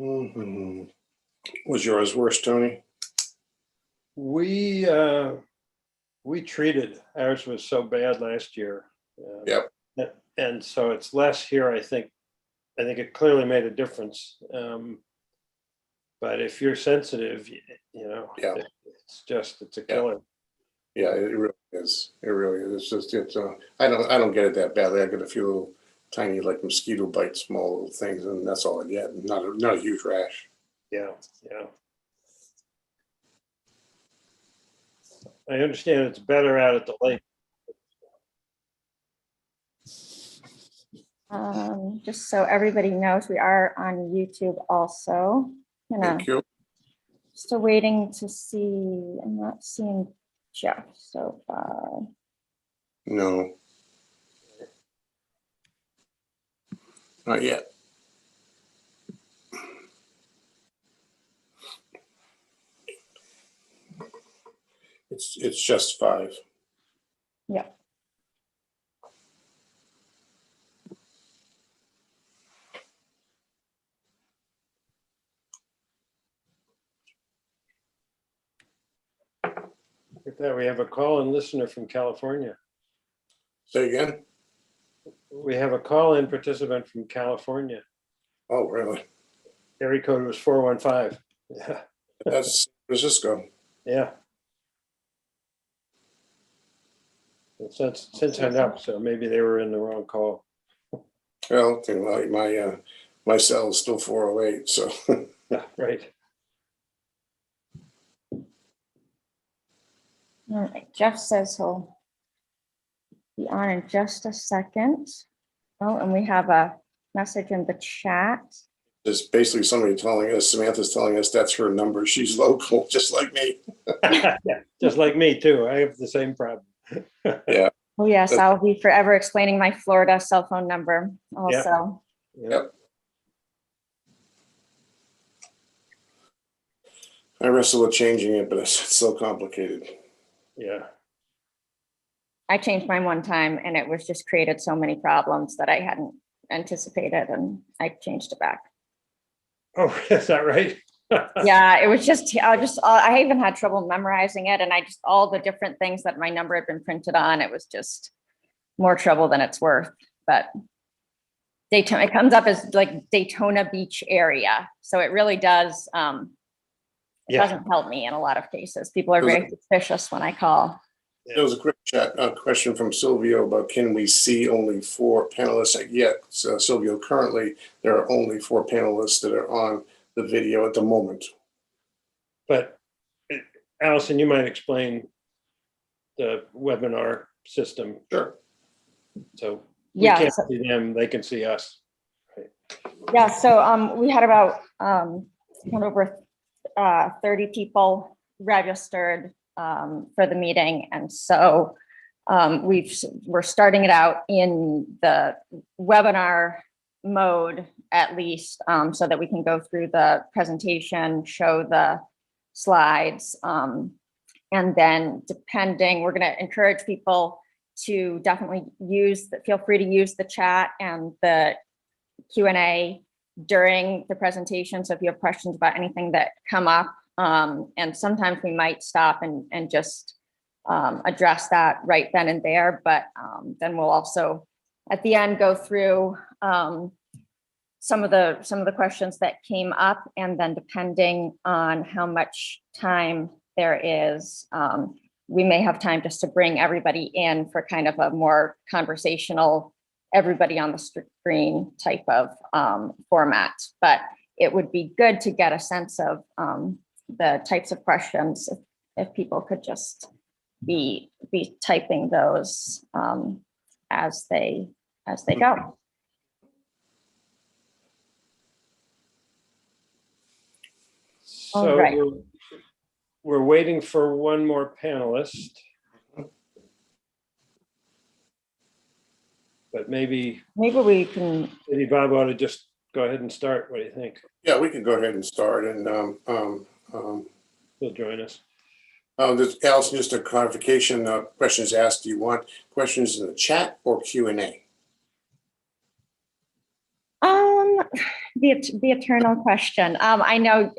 Mhm. Was yours worse, Tony? We treated, ours was so bad last year. Yep. And so it's less here, I think. I think it clearly made a difference. But if you're sensitive, Yeah. it's a killer. Yeah, it really is. It really is. I don't get it that badly. I get a few little tiny like mosquito bites, small little things, and that's all I get. Not a huge rash. Yeah. I understand it's better out at the lake. Just so everybody knows, we are on YouTube also. Thank you. Still waiting to see. I'm not seeing Jeff so far. No. Not yet. It's just 5. Yeah. With that, we have a call-in listener from California. Say again? We have a call-in participant from California. Oh, really? Area code was 415. Yeah. That's San Francisco. Yeah. Since hung up, so maybe they were in the wrong call. Well, my cell is still 408, so. Yeah, right. All right. Jeff says he'll be on in just a second. Oh, and we have a message in the chat. There's basically somebody telling us, Samantha's telling us that's her number. She's local, just like me. Yeah, just like me too. I have the same problem. Yeah. Oh yes, I'll be forever explaining my Florida cell phone number also. Yep. I wrestle with changing it, but it's so complicated. Yeah. I changed mine one time and it was just created so many problems that I hadn't anticipated, and I changed it back. Oh, is that right? Yeah, it was just, I even had trouble memorizing it, and all the different things that my number had been printed on, it was just more trouble than it's worth. But Daytona, it comes up as like Daytona Beach area. So it really does, it doesn't help me in a lot of cases. People are very suspicious when I call. There was a quick chat question from Silvio about can we see only 4 panelists yet? So Silvio, currently there are only 4 panelists that are on the video at the moment. But Allison, you might explain the webinar system. Sure. So we can't see them, they can see us. Right. Yeah, so we had about over 30 people registered for the meeting, and so we're starting it out in the webinar mode at least, so that we can go through the presentation, show the slides, and then depending, we're going to encourage people to definitely feel free to use the chat and the Q&A during the presentation. So if you have questions about anything that come up, and sometimes we might stop and just address that right then and there, but then we'll also at the end go through some of the questions that came up, and then depending on how much time there is, we may have time just to bring everybody in for kind of a more conversational, everybody on the screen type of format. But it would be good to get a sense of the types of questions if people could just be typing those as they go. So right. We're waiting for one more panelist. But maybe we can. Maybe Bob ought to just go ahead and start. What do you think? Yeah, we can go ahead and start, and he'll join us. Allison, just a clarification. Questions asked. Do you want questions in the chat or Q&A? the eternal question. I know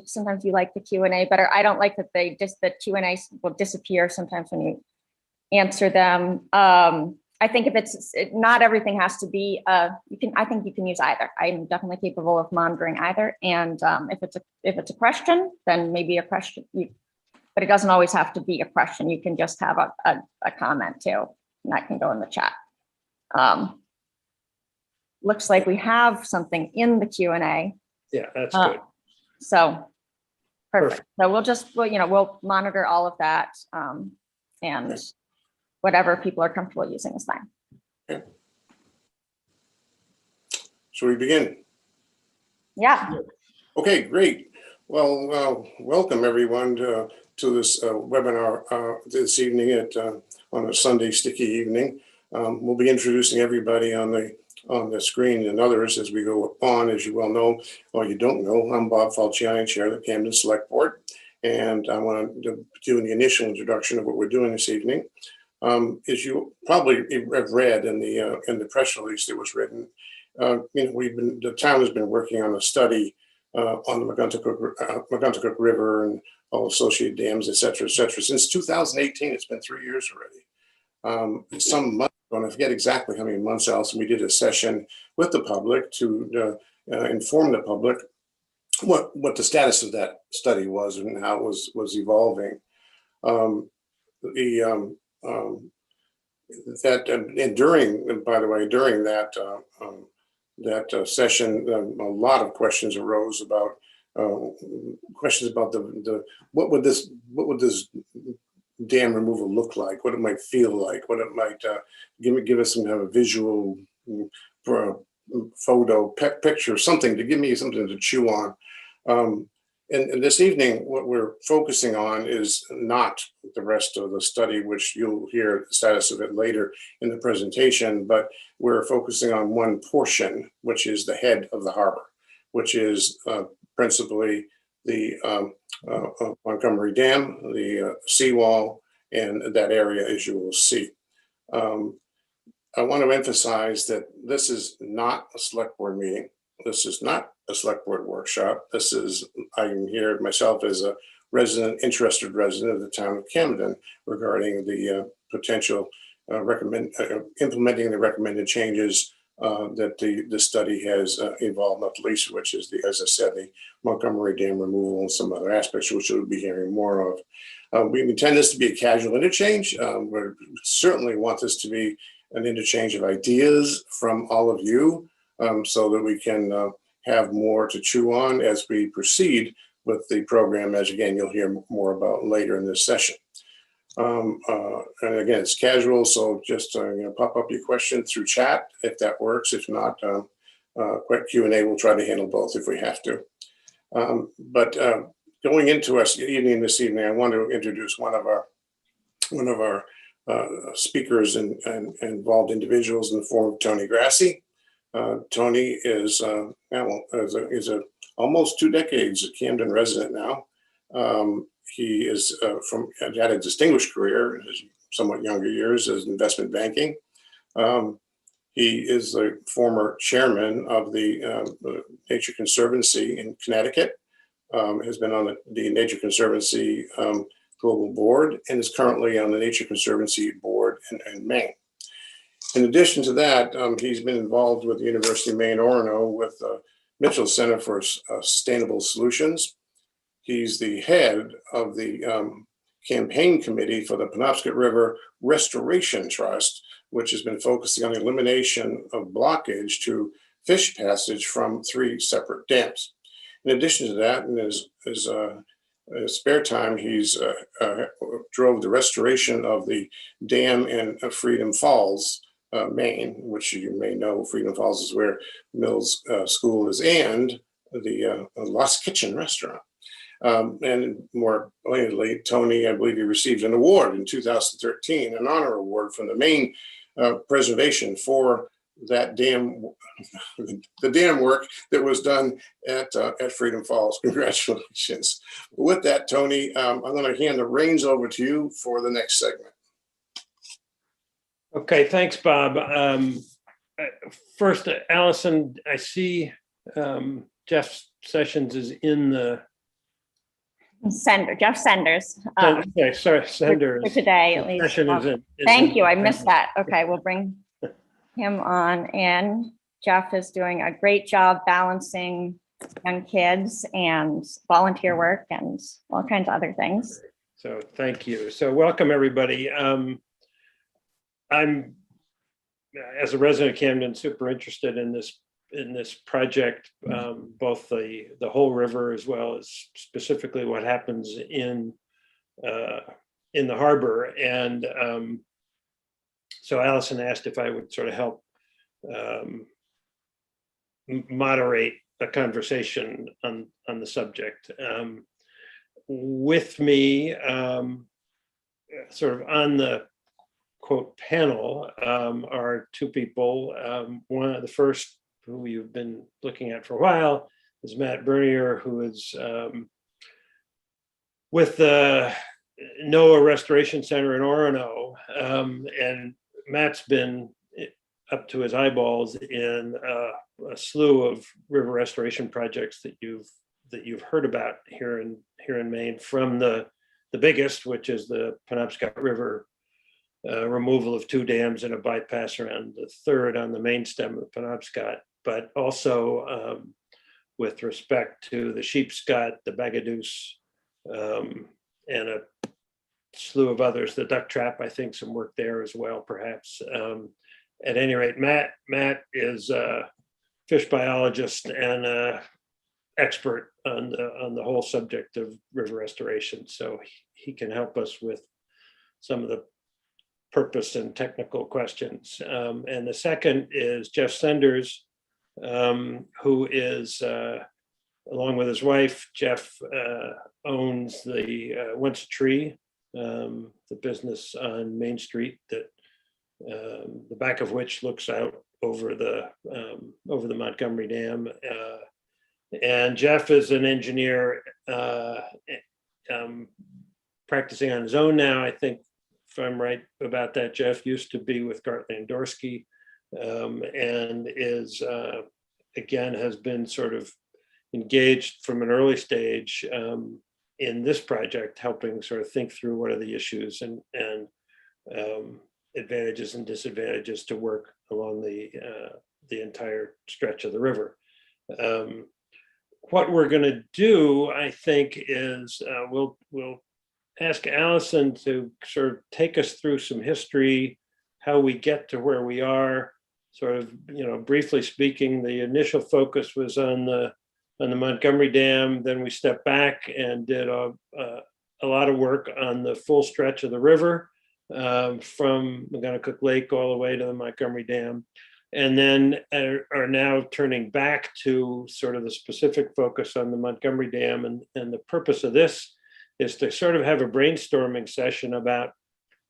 sometimes you like the Q&A better. I don't like that the Q&A will disappear sometimes when you answer them. I think not everything has to be, I think you can use either. I'm definitely capable of monitoring either. And if it's a question, then maybe a question, but it doesn't always have to be a question. You can just have a comment too, and that can go in the chat. Looks like we have something in the Q&A. Yeah, that's good. So perfect. So we'll monitor all of that, and whatever people are comfortable using is fine. Okay. Shall we begin? Yeah. Okay, great. Well, welcome everyone to this webinar this evening on a Sunday sticky evening. We'll be introducing everybody on the screen and others as we go on. As you well know, or you don't know, I'm Bob Falciani, Chair of the Camden Select Board, and I want to do the initial introduction of what we're doing this evening. As you probably have read in the press release that was written, the town has been working on a study on the Montgomery River and all associated dams, et cetera, since 2018. It's been 3 years already. Some months, I forget exactly how many months else, we did a session with the public to inform the public what the status of that study was and how it was evolving. During that session, a lot of questions arose about what would this dam removal look like, what it might feel like, what it might give us some kind of visual photo picture, something to give me something to chew on. And this evening, what we're focusing on is not the rest of the study, which you'll hear the status of it later in the presentation, but we're focusing on one portion, which is the head of the harbor, which is principally the Montgomery Dam, the seawall, and that area, as you will see. I want to emphasize that this is not a select board meeting. This is not a select board workshop. I'm here myself as a interested resident of the town of Camden regarding the potential implementing the recommended changes that the study has involved, not the least of which is, as I said, the Montgomery Dam removal and some other aspects, which we'll be hearing more of. We intend this to be a casual interchange. We certainly want this to be an interchange of ideas from all of you, so that we can have more to chew on as we proceed with the program, as again, you'll hear more about later in this session. And again, it's casual, so just pop up your question through chat if that works. If not, quick Q&A, we'll try to handle both if we have to. But going into us this evening, I want to introduce one of our speakers and involved individuals in the form of Tony Grassi. Tony is almost 2 decades a Camden resident now. He is had a distinguished career in his somewhat younger years as investment banking. He is the former chairman of the Nature Conservancy in Connecticut, has been on the Nature Conservancy Global Board, and is currently on the Nature Conservancy Board in Maine. In addition to that, he's been involved with the University of Maine, Orono, with the Mitchell Center for Sustainable Solutions. He's the head of the campaign committee for the Penobscot River Restoration Trust, which has been focusing on the elimination of blockage to fish passage from 3 separate dams. In addition to that, in his spare time, he's drove the restoration of the dam in Freedom Falls, Maine, which you may know. Freedom Falls is where Mills School is, and the Lost Kitchen restaurant. And more pointedly, Tony, I believe he received an award in 2013, an honor award from the Maine Preservation for that dam, the dam work that was done at Freedom Falls. Congratulations. With that, Tony, I'm going to hand the reins over to you for the next segment. Okay, thanks, Bob. First, Allison, I see Jeff Sessions is in the, Jeff Senders. okay, sorry, For Senders. today, at least. Session is in. Thank you, I missed that. Okay, we'll bring him on, and Jeff is doing a great job balancing young kids and volunteer work and all kinds of other things. So thank you. So welcome, everybody. I'm, as a resident of Camden, super interested in this project, both the whole river as well as specifically what happens in the harbor. And so Allison asked if I would sort of help moderate a conversation on the subject. With me, sort of on the quote panel, are two people. One of the first, who you've been looking at for a while, is Matt Bernier, who is with the NOAA Restoration Center in Orono, and Matt's been up to his eyeballs in a slew of river restoration projects that you've heard about here in Maine, from the biggest, which is the Penobscot River removal of 2 dams and a bypass around the third on the main stem of the Penobscot, but also with respect to the Sheepscot, the Bagaduce, and a slew of others, the Duck Trap, I think some work there as well, perhaps. At any rate, Matt is a fish biologist and expert on the whole subject of river restoration. So he can help us with some of the purpose and technical questions. And the second is Jeff Senders, who is, along with his wife, Jeff owns the Once a Tree, the business on Main Street that the back of which looks out over the Montgomery Dam. And Jeff is an engineer practicing on his own now. I think, if I'm right about that, Jeff used to be with Gartley and Dorsey, and is, again, has been sort of engaged from an early stage in this project, helping sort of think through what are the issues and advantages and disadvantages to work along the entire stretch of the river. What we're going to do, I think, is we'll ask Allison to sort of take us through some history, how we get to where we are. Sort of, briefly speaking, the initial focus was on the Montgomery Dam. Then we stepped back and did a lot of work on the full stretch of the river, from McGonagall Lake all the way to the Montgomery Dam. And then are now turning back to sort of the specific focus on the Montgomery Dam. And the purpose of this is to sort of have a brainstorming session about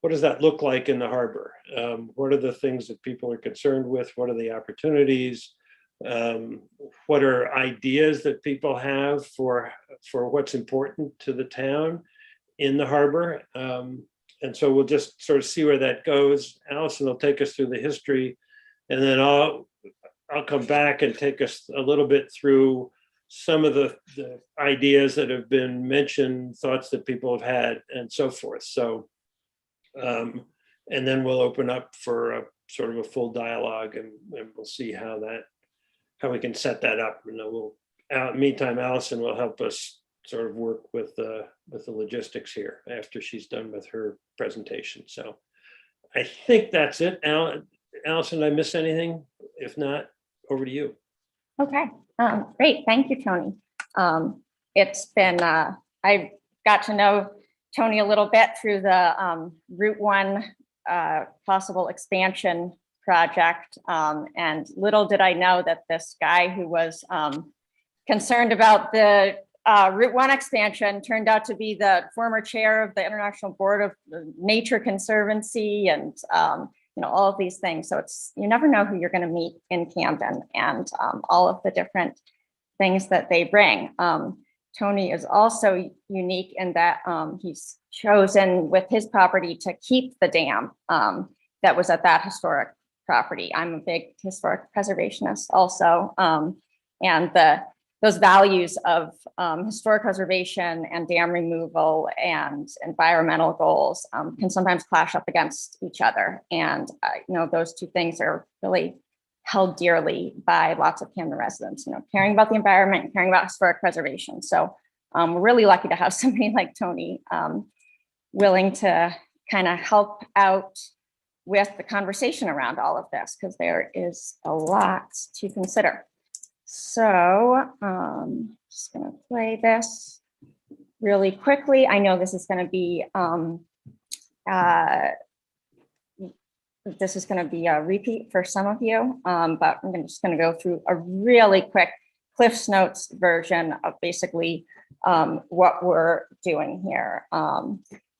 what does that look like in the harbor? What are the things that people are concerned with? What are the opportunities? What are ideas that people have for what's important to the town in the harbor? And so we'll just sort of see where that goes. Allison will take us through the history, and then I'll come back and take us a little bit through some of the ideas that have been mentioned, thoughts that people have had, and so forth. So, and then we'll open up for a sort of a full dialogue, and we'll see how we can set that up. And then meantime, Allison will help us sort of work with the logistics here after she's done with her presentation. So I think that's it. Allison, did I miss anything? If not, over to you. Okay, great. Thank you, Tony. It's been, I got to know Tony a little bit through the Route 1 possible expansion project. And little did I know that this guy who was concerned about the Route 1 expansion turned out to be the former chair of the International Board of Nature Conservancy, and all of these things. So you never know who you're going to meet in Camden, and all of the different things that they bring. Tony is also unique in that he's chosen with his property to keep the dam that was at that historic property. I'm a big historic preservationist also. And those values of historic preservation and dam removal and environmental goals can sometimes clash up against each other. And those two things are really held dearly by lots of Camden residents, caring about the environment and caring about historic preservation. So we're really lucky to have somebody like Tony willing to kind of help out with the conversation around all of this, because there is a lot to consider. So just going to play this really quickly. I know this is going to be a repeat for some of you, but I'm just going to go through a really quick Cliff's Notes version of basically what we're doing here.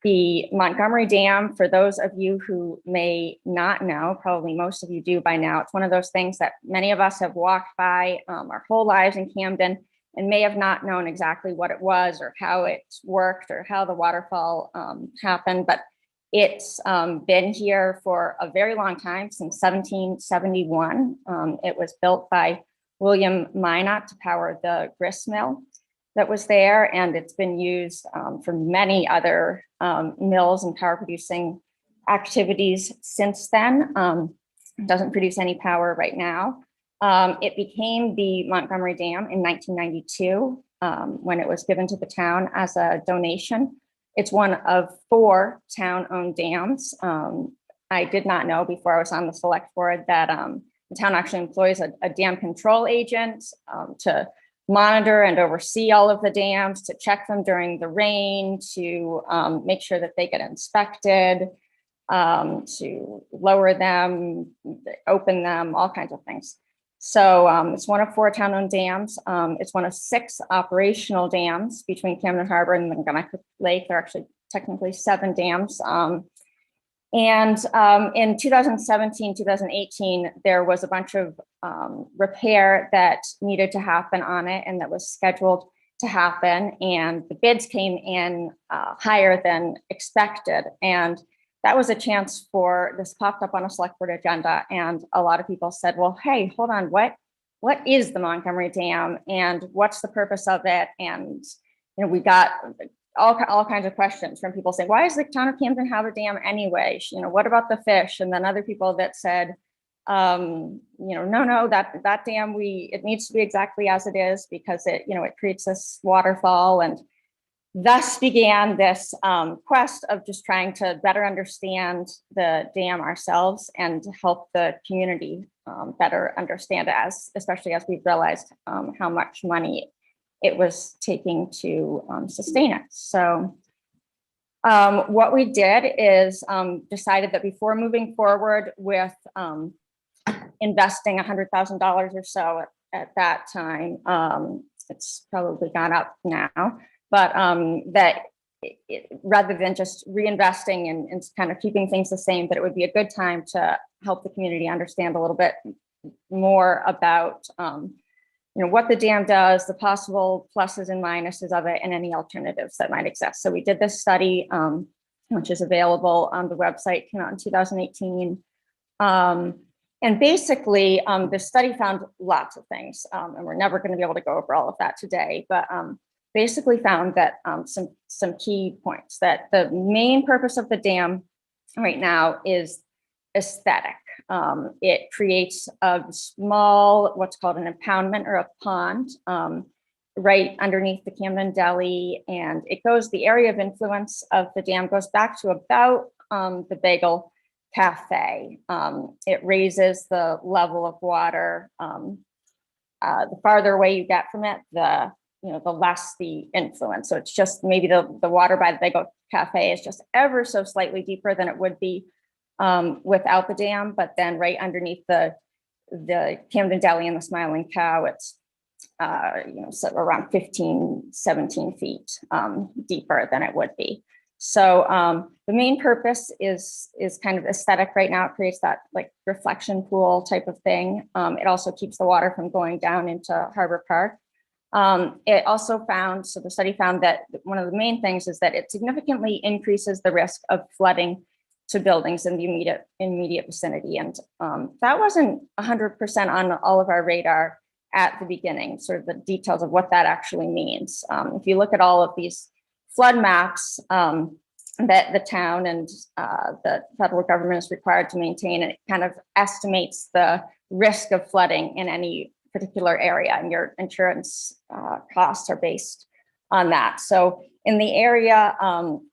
The Montgomery Dam, for those of you who may not know, probably most of you do by now, it's one of those things that many of us have walked by our whole lives in Camden and may have not known exactly what it was or how it worked or how the waterfall happened, but it's been here for a very long time, since 1771. It was built by William Minot to power the grist mill that was there, and it's been used for many other mills and power producing activities since then. It doesn't produce any power right now. It became the Montgomery Dam in 1992 when it was given to the town as a donation. It's one of 4 town-owned dams. I did not know before I was on the select board that the town actually employs a dam control agent to monitor and oversee all of the dams, to check them during the rain, to make sure that they get inspected, to lower them, open them, all kinds of things. So it's one of 4 town-owned dams. It's one of 6 operational dams between Camden Harbor and Montgomery Lake. There are actually technically 7 dams. And in 2017, 2018, there was a bunch of repair that needed to happen on it and that was scheduled to happen. And the bids came in higher than expected. And that was a chance for, this popped up on a select board agenda. And a lot of people said, well, hey, hold on, what is the Montgomery Dam and what's the purpose of it? And, we got all kinds of questions from people saying, why does the town of Camden have a dam anyway? What about the fish? And then other people that said, no, that dam, it needs to be exactly as it is because it creates this waterfall. And thus began this quest of just trying to better understand the dam ourselves and help the community better understand it, especially as we've realized how much money it was taking to sustain it. So what we did is decided that before moving forward with investing $100,000 or so at that time, it's probably gone up now, but that rather than just reinvesting and kind of keeping things the same, that it would be a good time to help the community understand a little bit more about what the dam does, the possible pluses and minuses of it, and any alternatives that might exist. So we did this study, which is available on the website, came out in 2018. And basically, the study found lots of things, and we're never going to be able to go over all of that today, but basically found that some key points, that the main purpose of the dam right now is aesthetic. It creates a small, what's called an impoundment or a pond right underneath the Camden Deli. And the area of influence of the dam goes back to about the Bagel Cafe. It raises the level of water. The farther away you get from it, the less the influence. So it's just maybe the water by the Bagel Cafe is just ever so slightly deeper than it would be without the dam, but then right underneath the Camden Deli and the Smiling Cow, it's so around 15, 17 feet deeper than it would be. So the main purpose is kind of aesthetic right now. It creates that like reflection pool type of thing. It also keeps the water from going down into Harbor Park. It also so the study found that one of the main things is that it significantly increases the risk of flooding to buildings in the immediate vicinity. And that wasn't 100% on all of our radar at the beginning, sort of the details of what that actually means. If you look at all of these flood maps that the town and the federal government is required to maintain, it kind of estimates the risk of flooding in any particular area, and your insurance costs are based on that. So in the area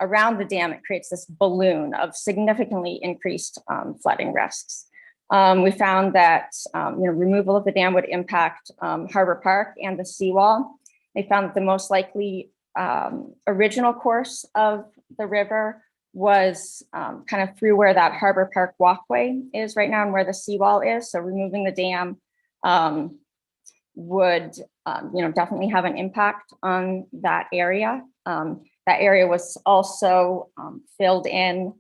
around the dam, it creates this balloon of significantly increased flooding risks. We found that removal of the dam would impact Harbor Park and the seawall. They found that the most likely original course of the river was kind of through where that Harbor Park walkway is right now and where the seawall is. So removing the dam would definitely have an impact on that area. That area was also filled in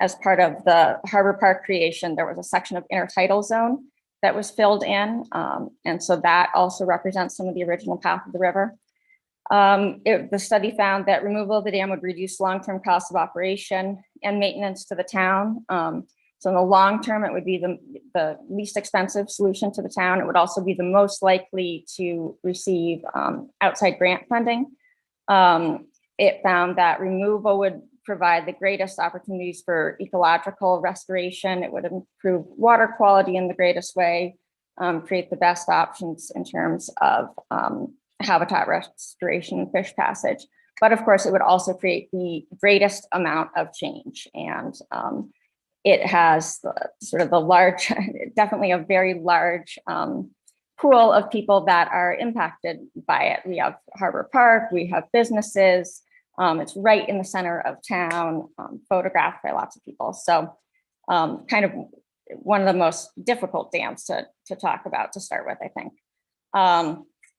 as part of the Harbor Park creation. There was a section of intertidal zone that was filled in. And so that also represents some of the original path of the river. The study found that removal of the dam would reduce long-term costs of operation and maintenance to the town. So in the long term, it would be the least expensive solution to the town. It would also be the most likely to receive outside grant funding. It found that removal would provide the greatest opportunities for ecological restoration. It would improve water quality in the greatest way, create the best options in terms of habitat restoration and fish passage. But of course, it would also create the greatest amount of change. And it has sort of the large, definitely a very large pool of people that are impacted by it. We have Harbor Park, we have businesses. It's right in the center of town, photographed by lots of people. So kind of one of the most difficult dams to talk about to start with, I think.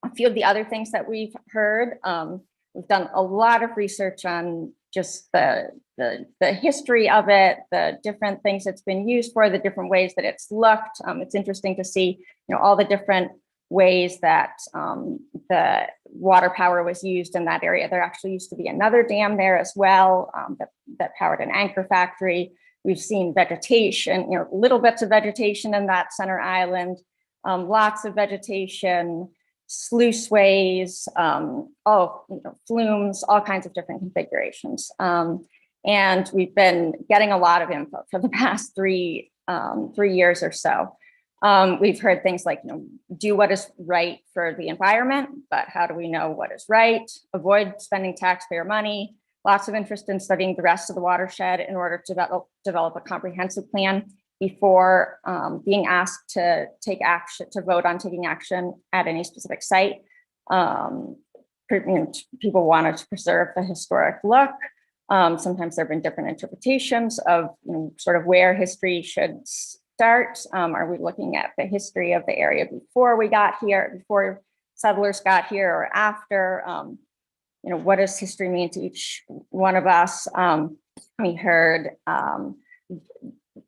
A few of the other things that we've heard, we've done a lot of research on just the history of it, the different things it's been used for, the different ways that it's looked. It's interesting to see, all the different ways that the water power was used in that area. There actually used to be another dam there as well that powered an anchor factory. We've seen vegetation, little bits of vegetation in that center island, lots of vegetation, sluiceways, flumes, all kinds of different configurations. And we've been getting a lot of info for the past 3 years or so. We've heard things like, do what is right for the environment, but how do we know what is right? Avoid spending taxpayer money. Lots of interest in studying the rest of the watershed in order to develop a comprehensive plan before being asked to take action, to vote on taking action at any specific site. People wanted to preserve the historic look. Sometimes there have been different interpretations of sort of where history should start. Are we looking at the history of the area before we got here, before settlers got here, or after? What does history mean to each one of us? We heard,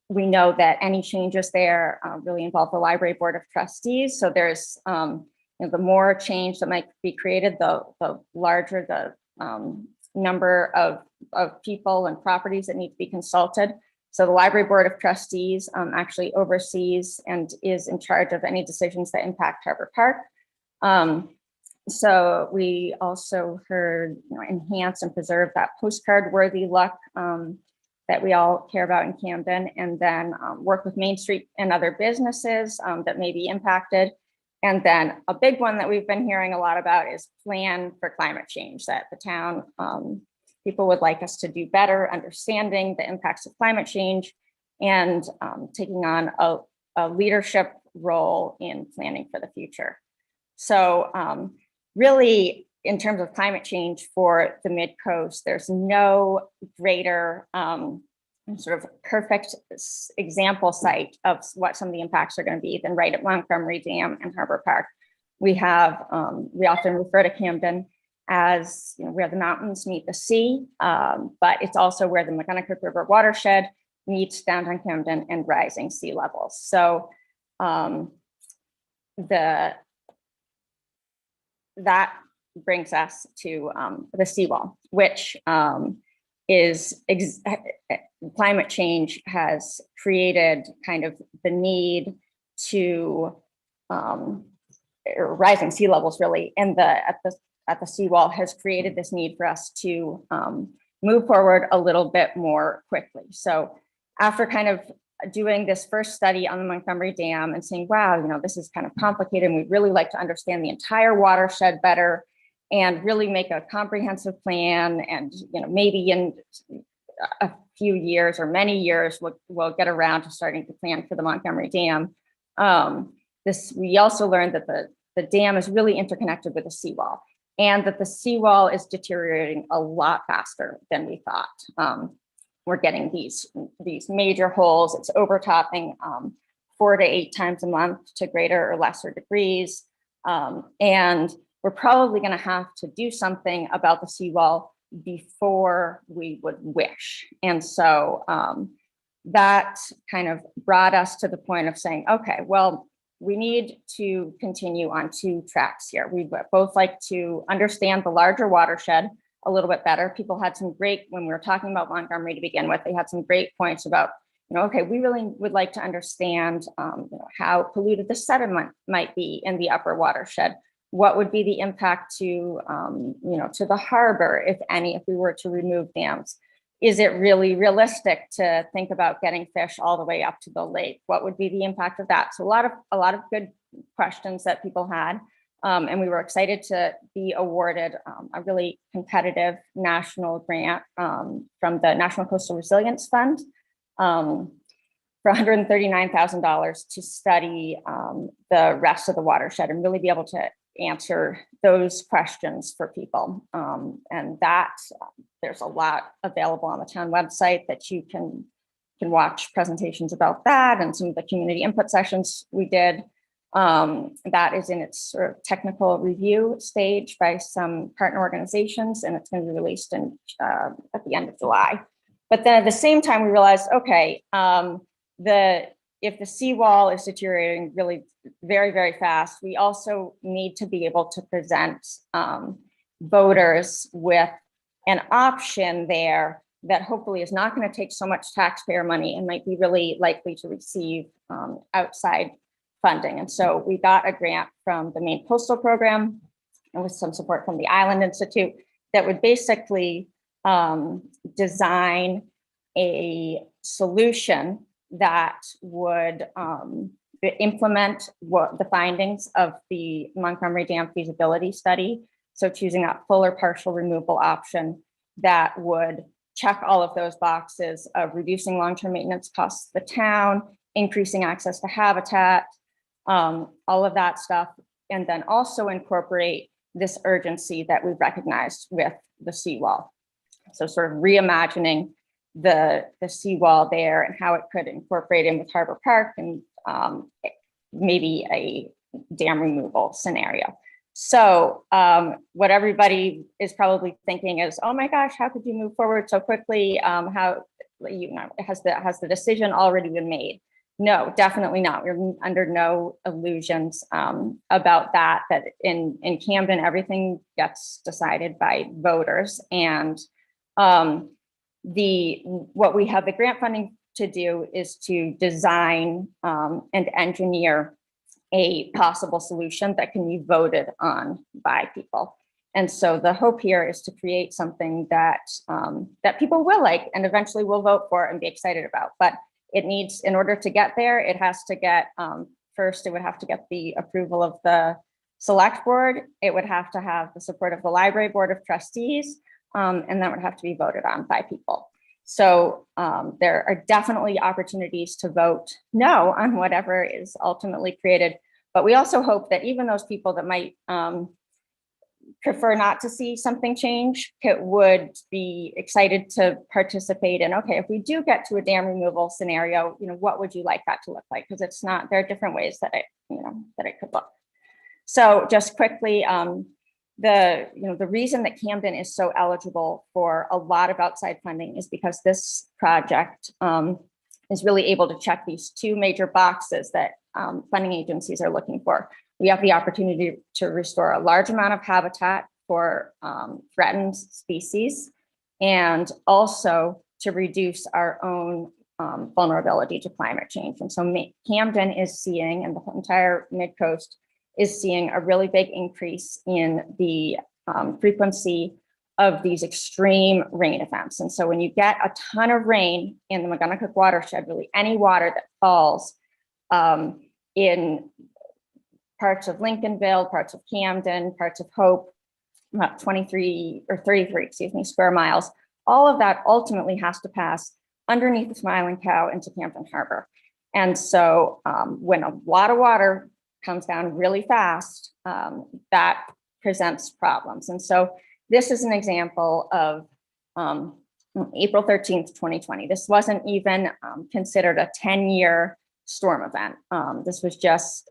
we know that any changes there really involve the library board of trustees. So there's, the more change that might be created, the larger the number of people and properties that need to be consulted. So the library board of trustees actually oversees and is in charge of any decisions that impact Harbor Park. So we also heard, enhance and preserve that postcard worthy look that we all care about in Camden, and then work with Main Street and other businesses that may be impacted. And then a big one that we've been hearing a lot about is plan for climate change, that the town, people would like us to do better understanding the impacts of climate change and taking on a leadership role in planning for the future. So really, in terms of climate change for the Mid-Coast, there's no greater sort of perfect example site of what some of the impacts are going to be than right at Montgomery Dam and Harbor Park. We often refer to Camden as where the mountains meet the sea, but it's also where the McGonagall River watershed meets downtown Camden and rising sea levels. So that brings us to the seawall, which is climate change has created kind of the need to rising sea levels really, and at the seawall has created this need for us to move forward a little bit more quickly. So after kind of doing this first study on the Montgomery Dam and saying, wow, this is kind of complicated, and we'd really like to understand the entire watershed better and really make a comprehensive plan, and maybe in a few years or many years we'll get around to starting to plan for the Montgomery Dam. We also learned that the dam is really interconnected with the seawall, and that the seawall is deteriorating a lot faster than we thought. We're getting these major holes. It's overtopping 4 to 8 times a month to greater or lesser degrees. And we're probably going to have to do something about the seawall before we would wish. And so that kind of brought us to the point of saying, okay, well, we need to continue on 2 tracks here. We both like to understand the larger watershed a little bit better. People had some great, when we were talking about Montgomery to begin with, they had some great points about, okay, we really would like to understand how polluted the sediment might be in the upper watershed. What would be the impact to, to the harbor, if any, if we were to remove dams? Is it really realistic to think about getting fish all the way up to the lake? What would be the impact of that? So a lot of good questions that people had. And we were excited to be awarded a really competitive national grant from the National Coastal Resilience Fund for $139,000 to study the rest of the watershed and really be able to answer those questions for people. And that there's a lot available on the town website that you can watch presentations about that, and some of the community input sessions we did. That is in its sort of technical review stage by some partner organizations, and it's going to be released at the end of July. But then at the same time, we realized, okay, if the seawall is deteriorating really very, very fast, we also need to be able to present voters with an option there that hopefully is not going to take so much taxpayer money and might be really likely to receive outside funding. And so we got a grant from the Maine Coastal Program and with some support from the Island Institute that would basically design a solution that would implement the findings of the Montgomery Dam feasibility study. So choosing a full or partial removal option that would check all of those boxes of reducing long-term maintenance costs to the town, increasing access to habitat, all of that stuff, and then also incorporate this urgency that we've recognized with the seawall. So sort of reimagining the seawall there and how it could incorporate in with Harbor Park and maybe a dam removal scenario. So what everybody is probably thinking is, oh my gosh, how could you move forward so quickly? Has the decision already been made? No, definitely not. We're under no illusions about that in Camden, everything gets decided by voters. And what we have the grant funding to do is to design and engineer a possible solution that can be voted on by people. And so the hope here is to create something that that people will like and eventually will vote for and be excited about. But it needs, in order to get there, it has to get, first, it would have to get the approval of the select board. It would have to have the support of the library board of trustees, and that would have to be voted on by people. So there are definitely opportunities to vote no on whatever is ultimately created. But we also hope that even those people that might prefer not to see something change would be excited to participate in, okay, if we do get to a dam removal scenario, what would you like that to look like? Because it's not, there are different ways that it could look. So just quickly, the reason that Camden is so eligible for a lot of outside funding is because this project is really able to check these 2 major boxes that funding agencies are looking for. We have the opportunity to restore a large amount of habitat for threatened species, and also to reduce our own vulnerability to climate change. And so Camden is seeing, and the entire mid-coast is seeing a really big increase in the frequency of these extreme rain events. And so when you get a ton of rain in the McGonagall watershed, really any water that falls in parts of Lincolnville, parts of Camden, parts of Hope, about 23 or 33, square miles, all of that ultimately has to pass underneath the Smiling Cow into Camden Harbor. And so when a lot of water comes down really fast, that presents problems. And so this is an example of April 13th, 2020. This wasn't even considered a 10-year storm event. This was just,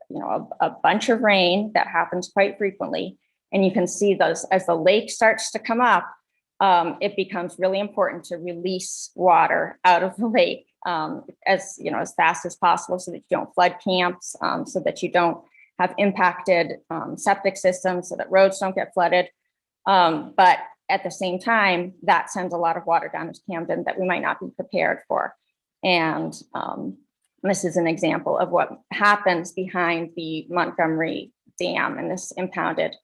a bunch of rain that happens quite frequently. And you can see those as the lake starts to come up, it becomes really important to release water out of the lake as fast as possible, so that you don't flood camps, so that you don't have impacted septic systems, so that roads don't get flooded. But at the same time, that sends a lot of water down to Camden that we might not be prepared for. And this is an example of what happens behind the Montgomery Dam in this impounded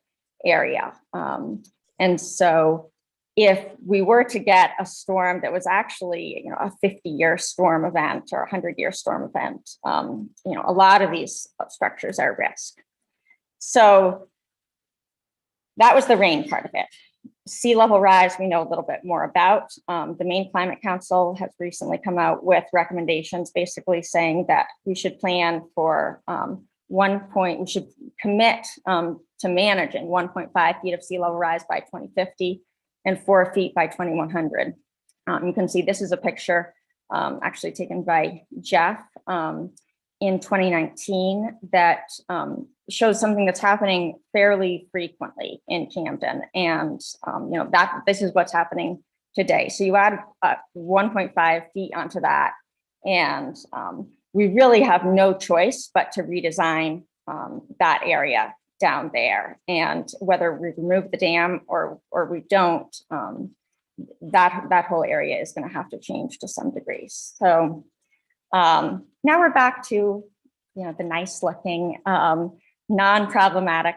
area. And so if we were to get a storm that was actually, a 50-year storm event or a 100-year storm event, a lot of these structures are at risk. So that was the rain part of it. Sea level rise, we know a little bit more about. The Maine Climate Council has recently come out with recommendations basically saying that we should plan for we should commit to managing 1.5 feet of sea level rise by 2050 and 4 feet by 2100. You can see this is a picture actually taken by Jeff in 2019 that shows something that's happening fairly frequently in Camden. And this is what's happening today. So you add 1.5 feet onto that, and we really have no choice but to redesign that area down there. And whether we remove the dam or we don't, that whole area is going to have to change to some degree. So now we're back to the nice looking non-problematic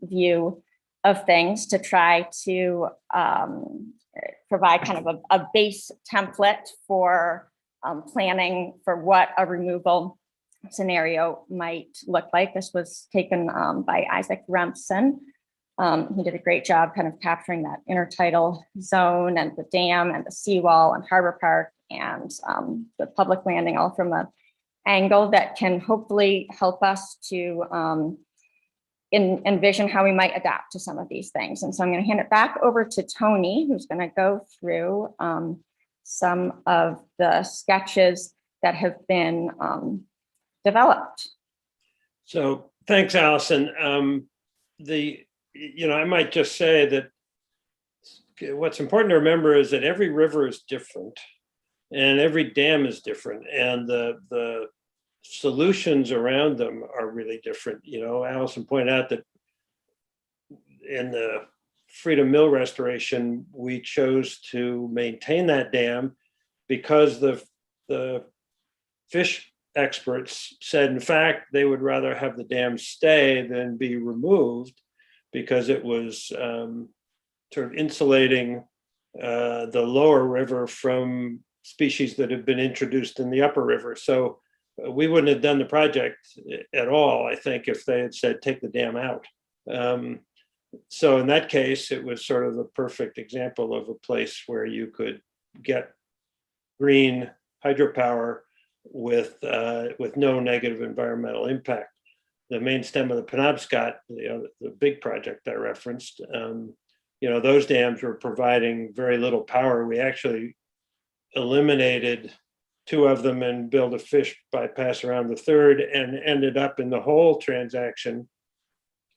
view of things to try to provide kind of a base template for planning for what a removal scenario might look like. This was taken by Isaac Remsen. He did a great job kind of capturing that intertidal zone and the dam and the seawall and Harbor Park and the public landing, all from an angle that can hopefully help us to envision how we might adapt to some of these things. And so I'm going to hand it back over to Tony, who's going to go through some of the sketches that have been developed. So thanks, Allison. I might just say that what's important to remember is that every river is different and every dam is different, and the solutions around them are really different. Allison pointed out that in the Freedom Mill restoration, we chose to maintain that dam because the fish experts said, in fact, they would rather have the dam stay than be removed because it was sort of insulating the lower river from species that have been introduced in the upper river. So we wouldn't have done the project at all, I think, if they had said, take the dam out. So in that case, it was sort of the perfect example of a place where you could get green hydropower with no negative environmental impact. The main stem of the Penobscot, the big project I referenced, those dams were providing very little power. We actually eliminated 2 of them and built a fish bypass around the 3rd, and ended up in the whole transaction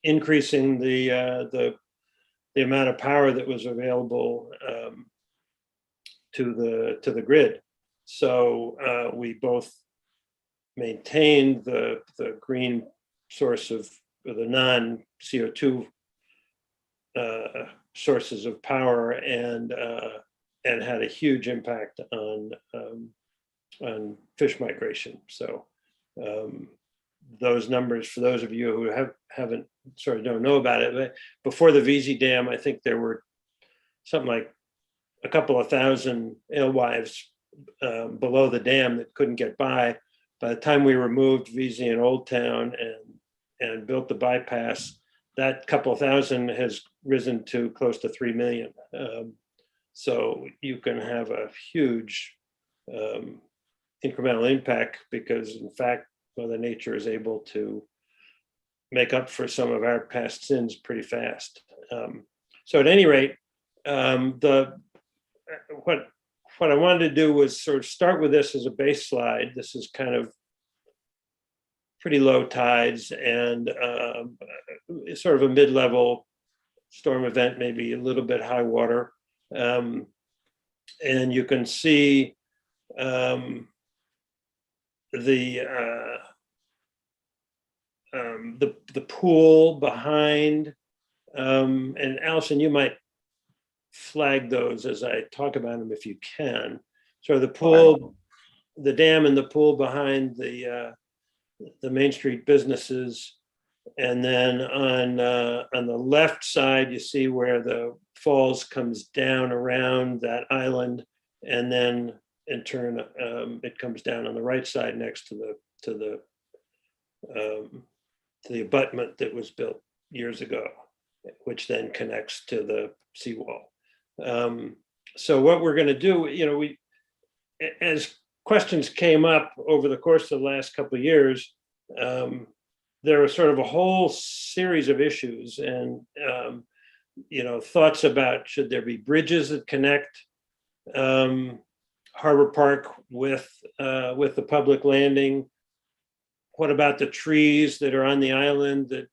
increasing the amount of power that was available to the grid. So we both maintained the green source of the non-CO2 sources of power, and had a huge impact on fish migration. So those numbers for those of you who haven't sort of don't know about it. But before the VZ Dam, I think there were something like a couple of thousand alewives below the dam that couldn't get by. By the time we removed VZ and Old Town and built the bypass, that couple of thousand has risen to close to 3 million. So you can have a huge incremental impact because, in fact, Mother Nature is able to make up for some of our past sins pretty fast. So at any rate, what I wanted to do was sort of start with this as a base slide. This is kind of pretty low tides and sort of a mid-level storm event, maybe a little bit high water. And you can see the pool behind, and Allison, you might flag those as I talk about them if you can. So the pool, the dam and the pool behind the Main Street businesses. And then on the left side, you see where the falls comes down around that island. And then in turn, it comes down on the right side next to the abutment that was built years ago, which then connects to the seawall. So what we're going to do, as questions came up over the course of the last couple of years, there was sort of a whole series of issues and, thoughts about should there be bridges that connect Harbor Park with the public landing? What about the trees that are on the island that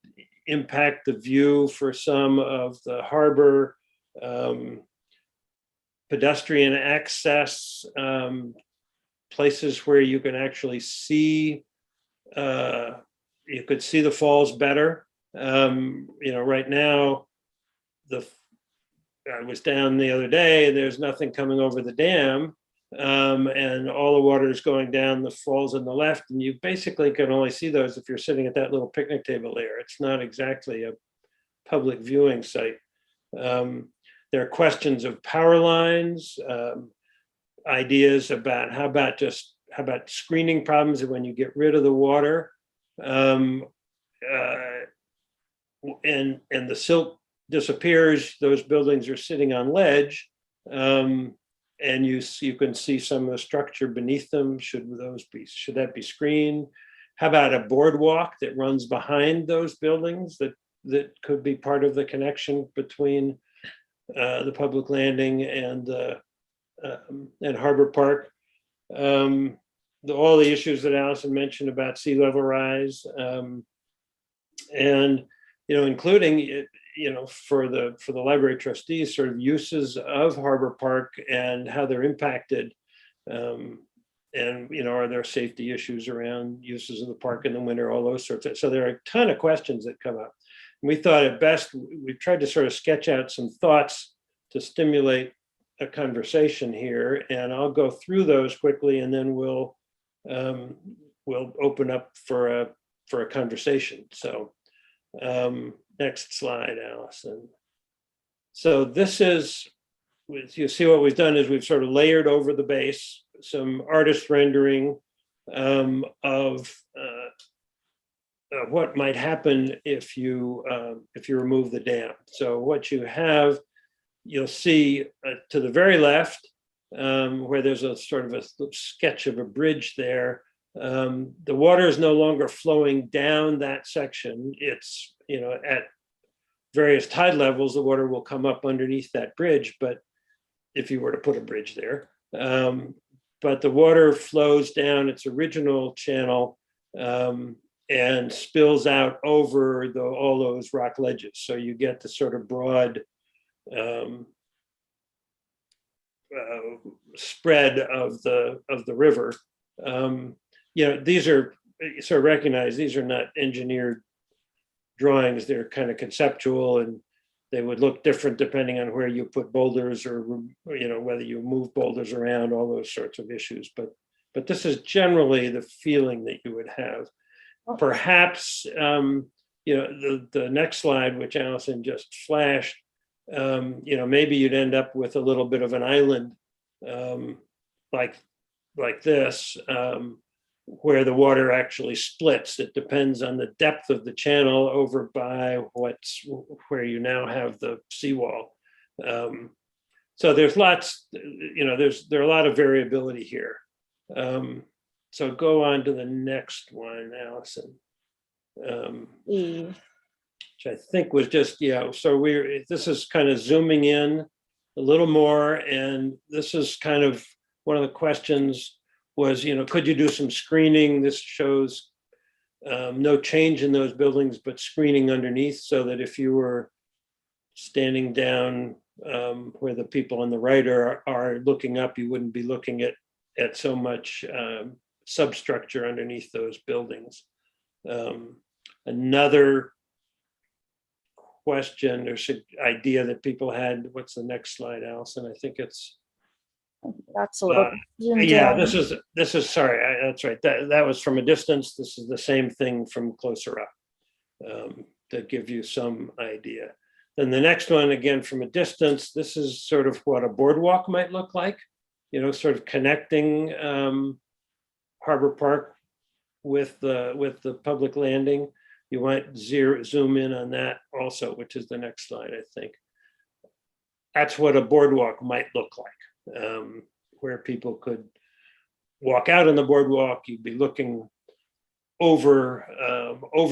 impact the view for some of the harbor? Pedestrian access, places where you can actually see, you could see the falls better. Right now, I was down the other day, there's nothing coming over the dam, and all the water is going down the falls on the left, and you basically can only see those if you're sitting at that little picnic table there. It's not exactly a public viewing site. There are questions of power lines, ideas about how about screening problems when you get rid of the water, and the silt disappears. Those buildings are sitting on ledge, and you can see some of the structure beneath them. Should that be screened? How about a boardwalk that runs behind those buildings that could be part of the connection between the public landing and Harbor Park? All the issues that Allison mentioned about sea level rise, and including for the library trustees, sort of uses of Harbor Park and how they're impacted, and are there safety issues around uses of the park in the winter, all those sorts of. So there are a ton of questions that come up. We thought at best, we tried to sort of sketch out some thoughts to stimulate a conversation here, and I'll go through those quickly, and then we'll open up for a conversation. So next slide, Allison. So this is, you see what we've done is we've sort of layered over the base some artist rendering of what might happen if you remove the dam. So what you have, you'll see to the very left, where there's a sort of a sketch of a bridge there. The water is no longer flowing down that section. It's, at various tide levels, the water will come up underneath that bridge, but if you were to put a bridge there. But the water flows down its original channel, and spills out over all those rock ledges. So you get the sort of broad spread of the river. These are sort of recognized, these are not engineered drawings. They're kind of conceptual, and they would look different depending on where you put boulders or whether you move boulders around, all those sorts of issues. But this is generally the feeling that you would have. perhaps, the next slide, which Allison just flashed, maybe you'd end up with a little bit of an island like this, where the water actually splits. It depends on the depth of the channel over by where you now have the seawall. So there's lots, there are a lot of variability here. So go on to the next one, Allison. Which I think was just, so this is kind of zooming in a little more, and this is kind of one of the questions was, could you do some screening? This shows no change in those buildings, but screening underneath, so that if you were standing down where the people on the right are looking up, you wouldn't be looking at so much substructure underneath those buildings. Another question or idea that people had, what's the next slide, Allison? I think it's that's a little this is sorry, that's right, that was from a distance. This is the same thing from closer up, to give you some idea. Then the next one, again from a distance, this is sort of what a boardwalk might look like, sort of connecting Harbor Park with the public landing. You might zoom in on that also, which is the next slide, I think. That's what a boardwalk might look like, where people could walk out on the boardwalk. You'd be looking over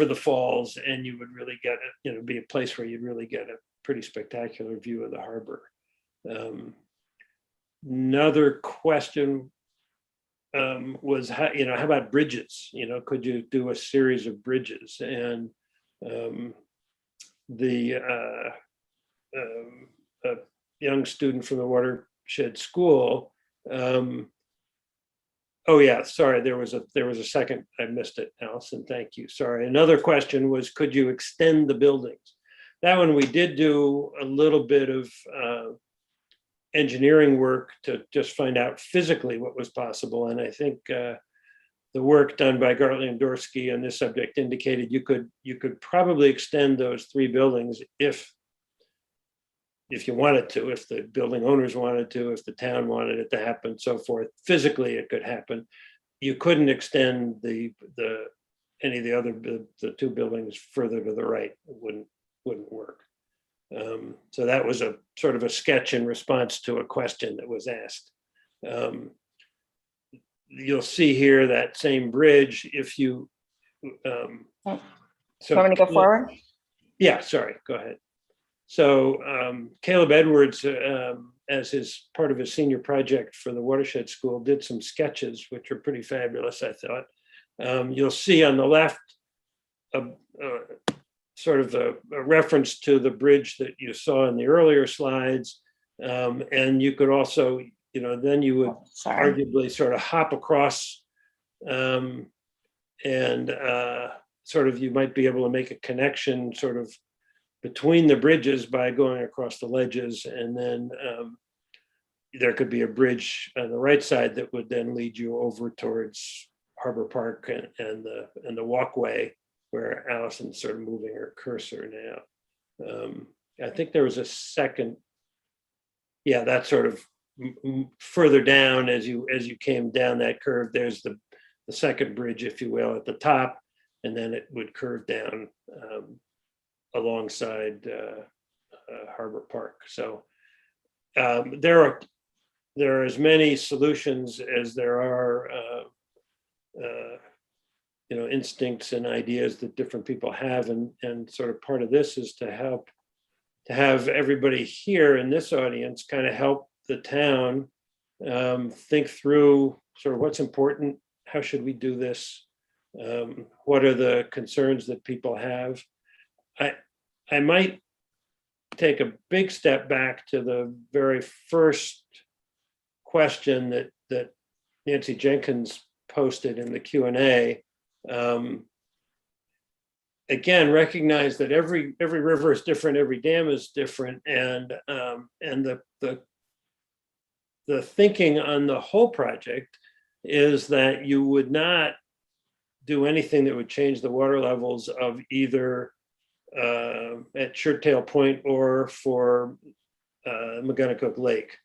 the falls, and you would really get it, be a place where you'd really get a pretty spectacular view of the harbor. Another question was how about bridges? Could you do a series of bridges? And a young student from the Watershed School. Oh yeah, sorry, there was a second, I missed it, Allison, thank you, sorry. Another question was, could you extend the buildings? That one we did do a little bit of engineering work to just find out physically what was possible. And I think the work done by Gartley and Dorsky on this subject indicated you could probably extend those 3 buildings if you wanted to, if the building owners wanted to, if the town wanted it to happen, so forth. Physically, it could happen. You couldn't extend any of the other 2 buildings further to the right. It wouldn't work. So that was a sort of a sketch in response to a question that was asked. You'll see here that same bridge. If you, so want me to go forward? Yeah, sorry, go ahead. So Caleb Edwards, as part of his senior project for the Watershed School, did some sketches, which are pretty fabulous, I thought. You'll see on the left, sort of a reference to the bridge that you saw in the earlier slides. And you could also, then you would arguably sort of hop across and sort of, you might be able to make a connection sort of between the bridges by going across the ledges. And then there could be a bridge on the right side that would then lead you over towards Harbor Park and the walkway where Allison's sort of moving her cursor now. I think there was a second, that sort of further down as you came down that curve, there's the second bridge, if you will, at the top, and then it would curve down alongside Harbor Park. So there are as many solutions as there are instincts and ideas that different people have, and sort of part of this is to help to have everybody here in this audience kind of help the town think through sort of what's important, how should we do this, what are the concerns that people have. I might take a big step back to the very first question that Nancy Jenkins posted in the Q&A. Again, recognize that every river is different, every dam is different, and the thinking on the whole project is that you would not do anything that would change the water levels of either at Shirttail Point or for McGonagall Lake.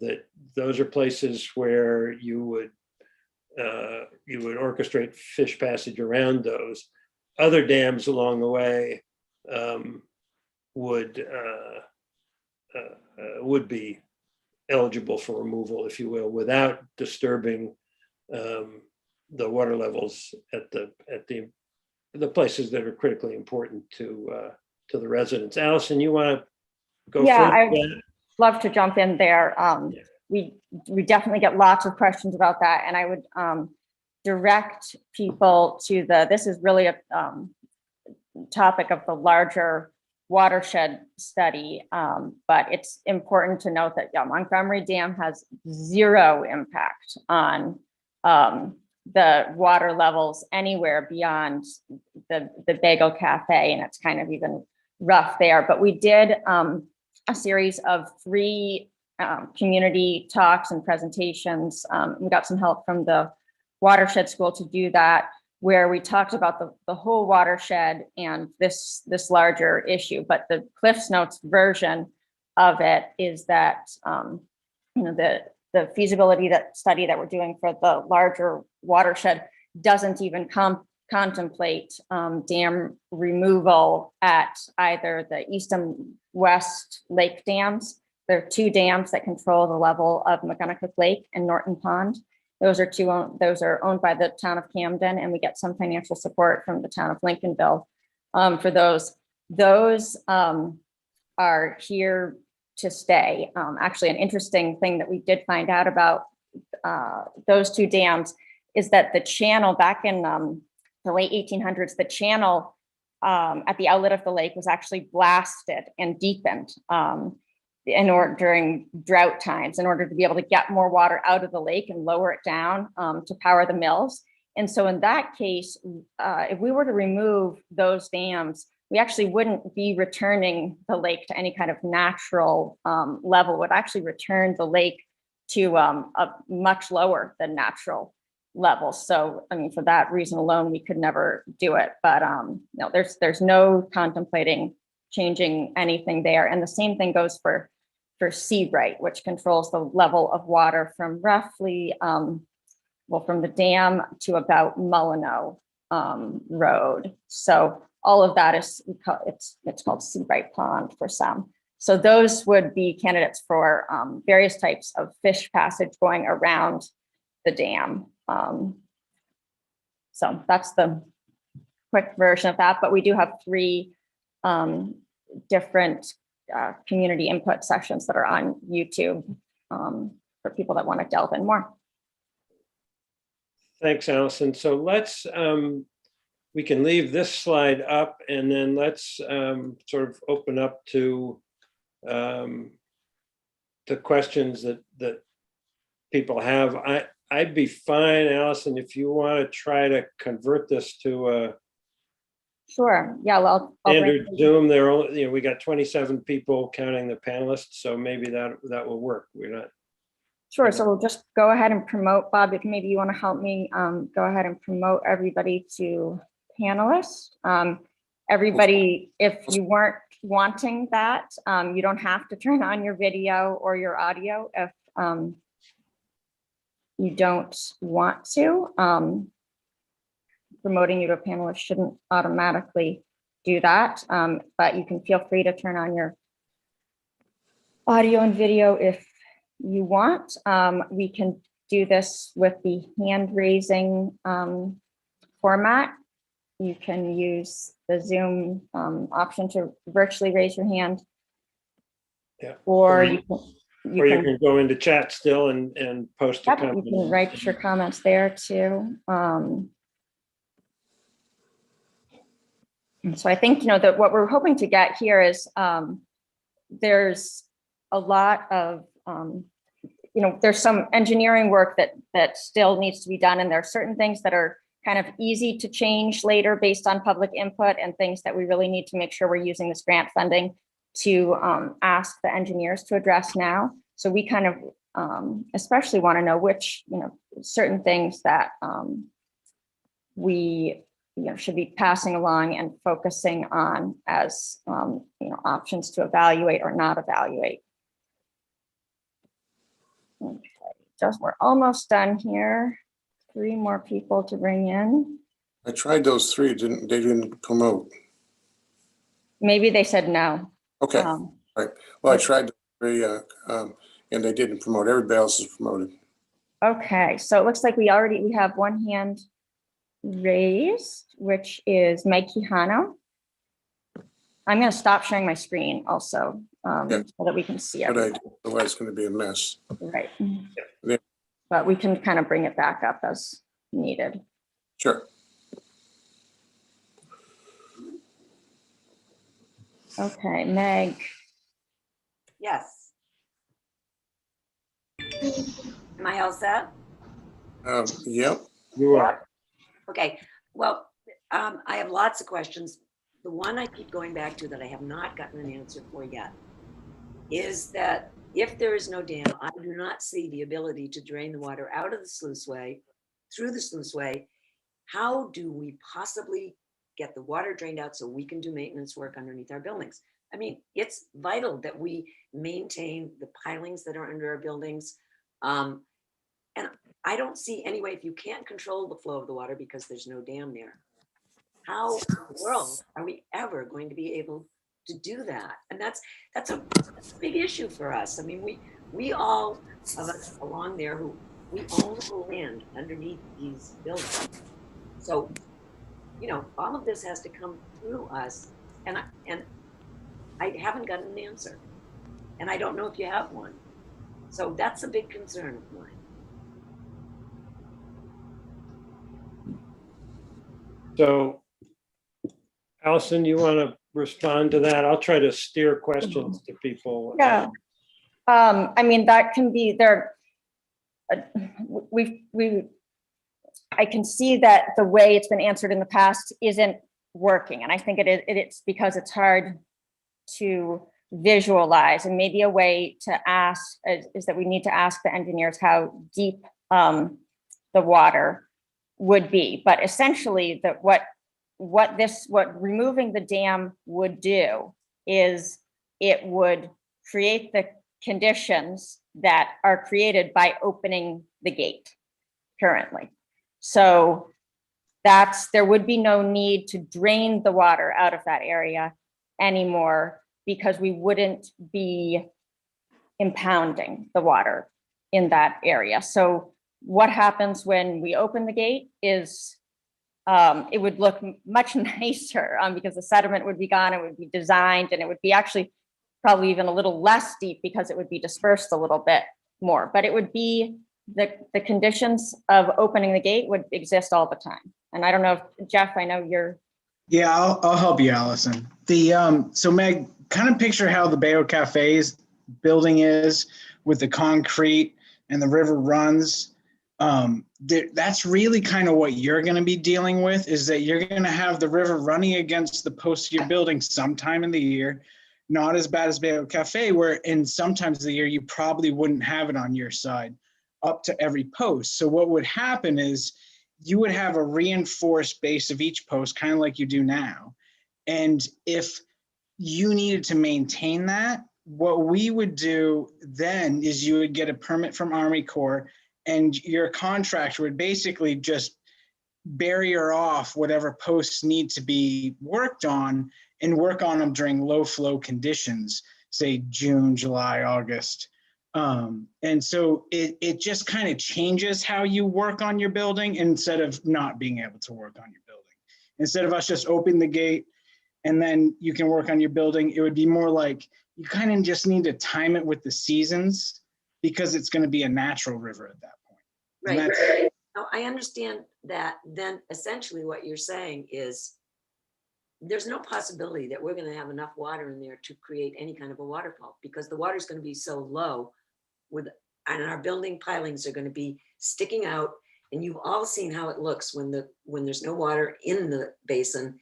That those are places where you would orchestrate fish passage around those. Other dams along the way would be eligible for removal, if you will, without disturbing the water levels at the places that are critically important to the residents. Allison, you want to go Yeah, first? I'd love to jump in there. We definitely get lots of questions about that, and I would direct people to this is really a topic of the larger watershed study, but it's important to note that Montgomery Dam has zero impact on the water levels anywhere beyond the Bagel Cafe, and it's kind of even rough there. But we did a series of 3 community talks and presentations. We got some help from the Watershed School to do that, where we talked about the whole watershed and this larger issue. But the Cliff's Notes version of it is that the feasibility study that we're doing for the larger watershed doesn't even contemplate dam removal at either the east and west lake dams. There are 2 dams that control the level of McGonagall Lake and Norton Pond. Those are owned by the town of Camden, and we get some financial support from the town of Lincolnville for those. Those are here to stay. Actually, an interesting thing that we did find out about those 2 dams is that the channel back in the late 1800s, the channel at the outlet of the lake was actually blasted and deepened during drought times in order to be able to get more water out of the lake and lower it down to power the mills. And so in that case, if we were to remove those dams, we actually wouldn't be returning the lake to any kind of natural level. It would actually return the lake to a much lower than natural level. So, I mean, for that reason alone, we could never do it. But no, there's no contemplating changing anything there. And the same thing goes for Seabright, which controls the level of water from roughly, from the dam to about Mullino Road. So all of that is, it's called Seabright Pond for some. So those would be candidates for various types of fish passage going around the dam. So that's the quick version of that, but we do have 3 different community input sessions that are on YouTube for people that want to delve in more. Thanks, Allison. So let's, we can leave this slide up, and then let's sort of open up to the questions that people have. I'd be fine, Allison, if you want to try to convert this to a Sure. Yeah. Well, I'll standard Zoom. There, only, we got 27 people counting the panelists, so maybe that will work. We're not. Sure. So we'll just go ahead and promote, Bob, if maybe you want to help me go ahead and promote everybody to panelists. Everybody, if you weren't wanting that, you don't have to turn on your video or your audio if you don't want to. Promoting you to a panelist shouldn't automatically do that, but you can feel free to turn on your audio and video if you want. We can do this with the hand raising format. You can use the Zoom option to virtually raise your hand. Yeah. Or you can go into chat still and post a comment. You can write your comments there too. So I think, that what we're hoping to get here is there's a lot of, there's some engineering work that still needs to be done. And there are certain things that are kind of easy to change later based on public input, and things that we really need to make sure we're using this grant funding to ask the engineers to address now. So we kind of especially want to know which, certain things that we should be passing along and focusing on as options to evaluate or not evaluate. Okay, we're almost done here. 3 more people to bring in. I tried those 3, they didn't promote. Maybe they said no. Okay, right. Well, I tried the 3, and they didn't promote. Everybody else is promoted. Okay, so it looks like we have 1 hand raised, which is Meg Quijano. I'm going to stop sharing my screen also, Yeah. so that we can see But everything. otherwise it's going to be a mess. Right. Yeah. But we can kind of bring it back up as needed. Sure. Okay, Meg. Yes. Am I all set? Yep. You are. Okay, well, I have lots of questions. The one I keep going back to that I have not gotten an answer for yet is that if there is no dam, I do not see the ability to drain the water out of the sluiceway, through the sluiceway. How do we possibly get the water drained out so we can do maintenance work underneath our buildings? I mean, it's vital that we maintain the pilings that are under our buildings. And I don't see any way, if you can't control the flow of the water because there's no dam there, how in the world are we ever going to be able to do that? And that's a big issue for us. I mean, we all of us along there who we own the land underneath these buildings. So, all of this has to come through us, and I haven't gotten an answer, and I don't know if you have one. So that's a big concern of mine. So, Allison, you want to respond to that? I'll try to steer questions to people. Yeah. I mean, that can be there. I can see that the way it's been answered in the past isn't working. And I think it's because it's hard to visualize, and maybe a way to ask is that we need to ask the engineers how deep the water would be. But essentially what removing the dam would do is it would create the conditions that are created by opening the gate currently. So there would be no need to drain the water out of that area anymore, because we wouldn't be impounding the water in that area. So what happens when we open the gate is it would look much nicer because the sediment would be gone, it would be designed, and it would be actually probably even a little less deep because it would be dispersed a little bit more. But it would be the conditions of opening the gate would exist all the time. And I don't know if Jeff, I know you're. Yeah, I'll help you, Allison. So Meg, kind of picture how the Bayo Cafe's building is with the concrete and the river runs. That's really kind of what you're going to be dealing with, is that you're going to have the river running against the post of your building sometime in the year. Not as bad as Bayo Cafe, where in sometimes of the year you probably wouldn't have it on your side up to every post. So what would happen is you would have a reinforced base of each post, kind of like you do now. And if you needed to maintain that, what we would do then is you would get a permit from Army Corps, and your contractor would basically just barrier off whatever posts need to be worked on and work on them during low flow conditions, say June, July, August. And so it just kind of changes how you work on your building instead of not being able to work on your building. Instead of us just opening the gate and then you can work on your building, it would be more like you kind of just need to time it with the seasons, because it's going to be a natural river at that point. Right. Now, I understand that. Then essentially what you're saying is there's no possibility that we're going to have enough water in there to create any kind of a waterfall, because the water is going to be so low and our building pilings are going to be sticking out. And you've all seen how it looks when there's no water in the basin,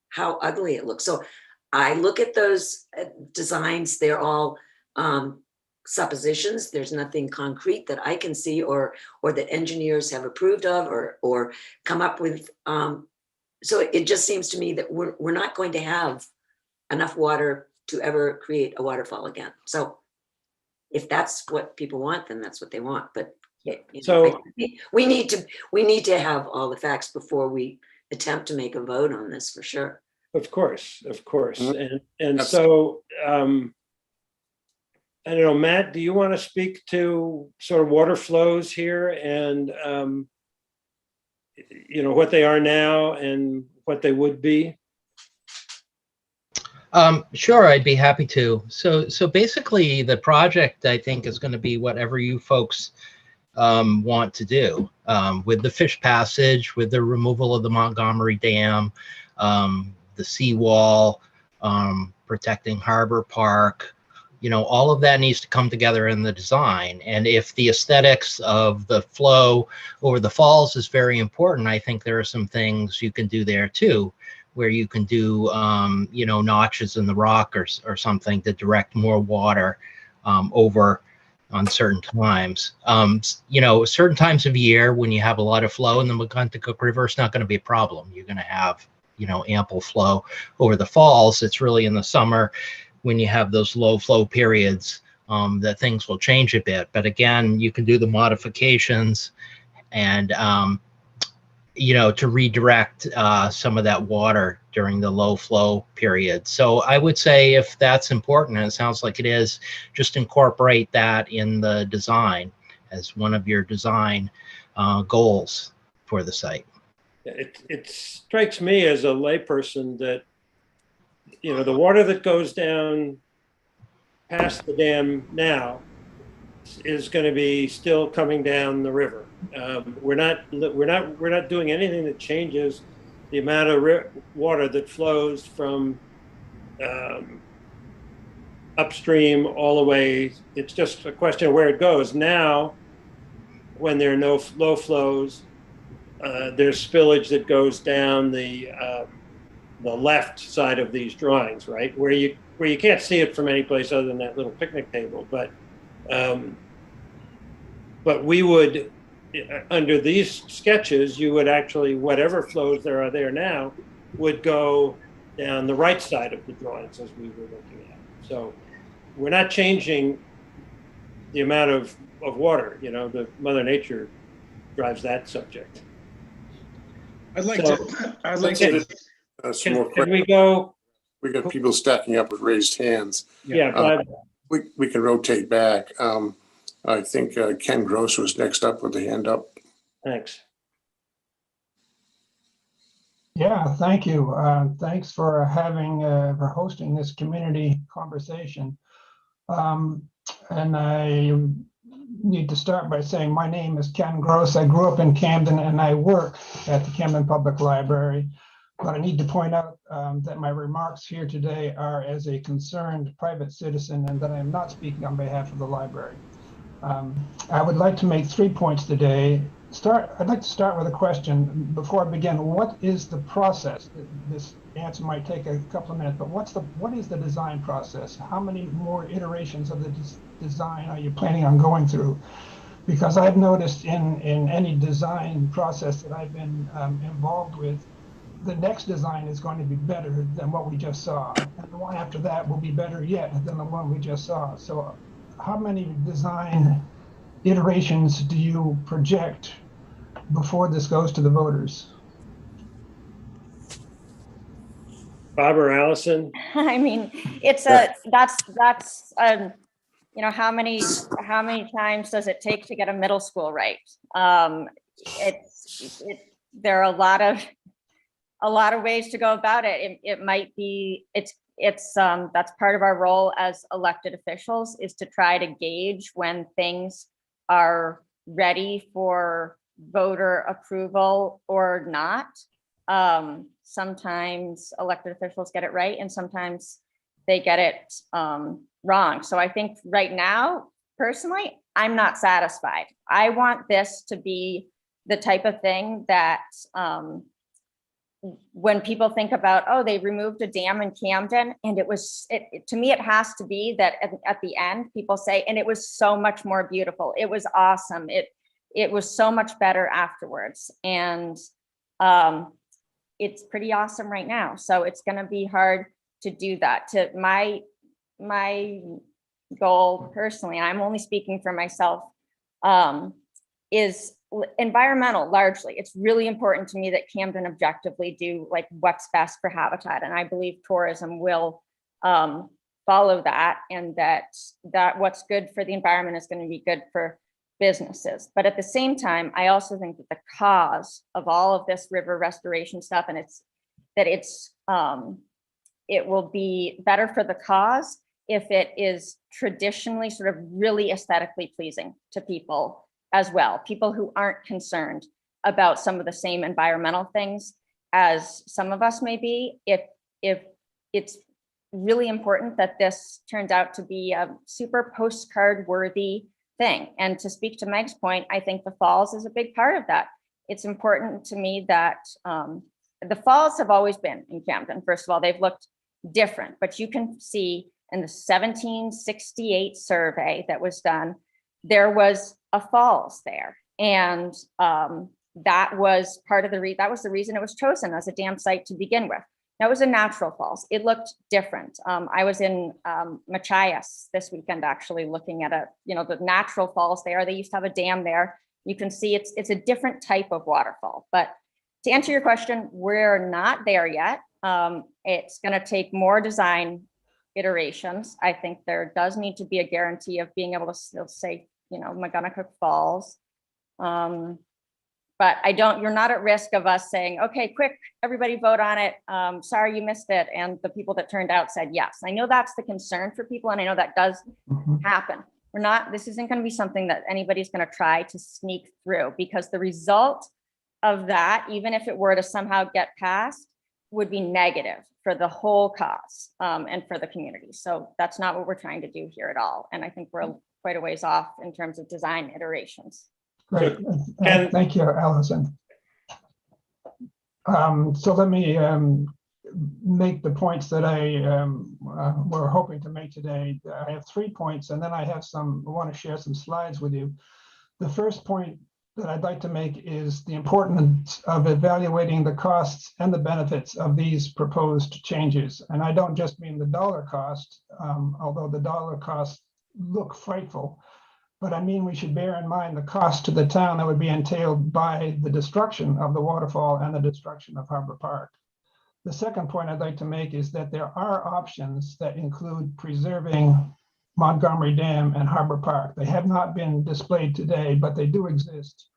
how ugly it looks. So I look at those designs, they're all suppositions. There's nothing concrete that I can see or that engineers have approved of or come up with. So it just seems to me that we're not going to have enough water to ever create a waterfall again. So if that's what people want, then that's what they want. But we need to have all the facts before we attempt to make a vote on this, for sure. Of course. Mhm. And That's- so, I don't know, Matt, do you want to speak to sort of water flows here and, what they are now and what they would be? Sure, I'd be happy to. So basically, the project, I think, is going to be whatever you folks want to do, with the fish passage, with the removal of the Montgomery Dam, the seawall, protecting Harbor Park. All of that needs to come together in the design. And if the aesthetics of the flow over the falls is very important, I think there are some things you can do there too, where you can do, notches in the rock or something to direct more water over on certain times. Certain times of year when you have a lot of flow in the McGuntacook River, it's not going to be a problem. You're going to have, ample flow over the falls. It's really in the summer when you have those low flow periods that things will change a bit. But again, you can do the modifications and, to redirect some of that water during the low flow period. So I would say if that's important, and it sounds like it is, just incorporate that in the design as one of your design goals for the site. It strikes me as a layperson that, the water that goes down past the dam now is going to be still coming down the river. We're not doing anything that changes the amount of water that flows from upstream all the way. It's just a question of where it goes. Now, when there are no low flows, there's spillage that goes down the left side of these drawings, right? Where you can't see it from any place other than that little picnic table. But we would, under these sketches, you would actually, whatever flows there are there now, would go down the right side of the drawings as we were looking at. So we're not changing the amount of water, the Mother Nature drives that subject. I'd like So- to, Some more Can we go? We got people stacking up with raised hands. Yeah, Bob, We can rotate back. I think Ken Gross was next up with the hand up. thanks. Yeah, thank you. Thanks for for hosting this community conversation. And I need to start by saying my name is Ken Gross. I grew up in Camden and I work at the Camden Public Library. But I need to point out that my remarks here today are as a concerned private citizen and that I am not speaking on behalf of the library. I would like to make 3 points today. I'd like to start with a question before I begin. What is the process? This answer might take a couple of minutes, but what is the design process? How many more iterations of the design are you planning on going through? Because I've noticed in any design process that I've been involved with, the next design is going to be better than what we just saw. And the one after that will be better yet than the one we just saw. So how many design iterations do you project before this goes to the voters? Bob or Allison? I mean, that's how many times does it take to get a middle school right? There are a lot of ways to go about it. It might be, that's part of our role as elected officials, is to try to gauge when things are ready for voter approval or not. Sometimes elected officials get it right and sometimes they get it wrong. So I think right now, personally, I'm not satisfied. I want this to be the type of thing that when people think about, oh, they removed a dam in Camden, and to me, it has to be that at the end, people say, and it was so much more beautiful. It was awesome. It was so much better afterwards. And it's pretty awesome right now. So it's going to be hard to do that. To my goal personally, and I'm only speaking for myself, is environmental largely. It's really important to me that Camden objectively do like what's best for habitat. And I believe tourism will follow that, and that what's good for the environment is going to be good for businesses. But at the same time, I also think that the cause of all of this river restoration stuff, and it will be better for the cause if it is traditionally sort of really aesthetically pleasing to people as well. People who aren't concerned about some of the same environmental things as some of us may be. If it's really important that this turns out to be a super postcard worthy thing. And to speak to Meg's point, I think the falls is a big part of that. It's important to me that the falls have always been in Camden. First of all, they've looked different, but you can see in the 1768 survey that was done, there was a falls there. And that was part of the reason it was chosen as a dam site to begin with. That was a natural falls. It looked different. I was in Machias this weekend, actually looking at the natural falls there. They used to have a dam there. You can see it's a different type of waterfall. But to answer your question, we're not there yet. It's going to take more design iterations. I think there does need to be a guarantee of being able to still say, McGonagall Falls. But you're not at risk of us saying, okay, quick, everybody vote on it. Sorry you missed it. And the people that turned out said yes. I know that's the concern for people, and I know that does happen. This isn't going to be something that anybody's going to try to sneak through, because the result of that, even if it were to somehow get passed, would be negative for the whole cause and for the community. So that's not what we're trying to do here at all. And I think we're quite a ways off in terms of design iterations. Great. Thank you, Allison. So let me make the points that I were hoping to make today. I have 3 points, and then I want to share some slides with you. The first point that I'd like to make is the importance of evaluating the costs and the benefits of these proposed changes. And I don't just mean the dollar cost, although the dollar costs look frightful, but I mean we should bear in mind the cost to the town that would be entailed by the destruction of the waterfall and the destruction of Harbor Park. The second point I'd like to make is that there are options that include preserving Montgomery Dam and Harbor Park. They have not been displayed today, but they do exist.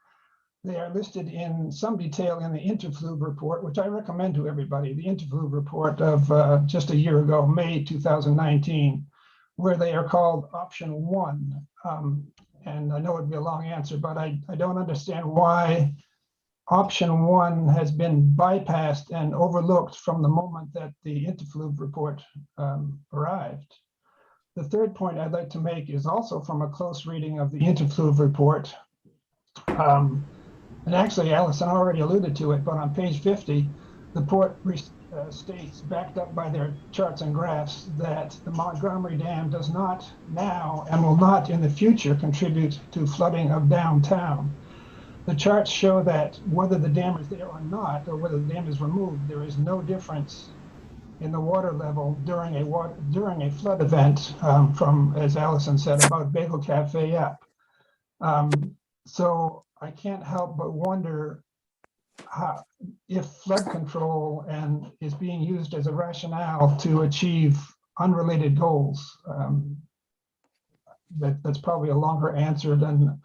They are listed in some detail in the interfluve report, which I recommend to everybody, the interfluve report of just a year ago, May 2019, where they are called option 1. And I know it'd be a long answer, but I don't understand why option 1 has been bypassed and overlooked from the moment that the interfluve report arrived. The third point I'd like to make is also from a close reading of the interfluve report. And actually, Allison already alluded to it, but on page 50, the report states, backed up by their charts and graphs, that the Montgomery Dam does not now and will not in the future contribute to flooding of downtown. The charts show that whether the dam is there or not, or whether the dam is removed, there is no difference in the water level during a flood event from, as Allison said, about Bagel Cafe up. So I can't help but wonder if flood control is being used as a rationale to achieve unrelated goals. That's probably a longer answer than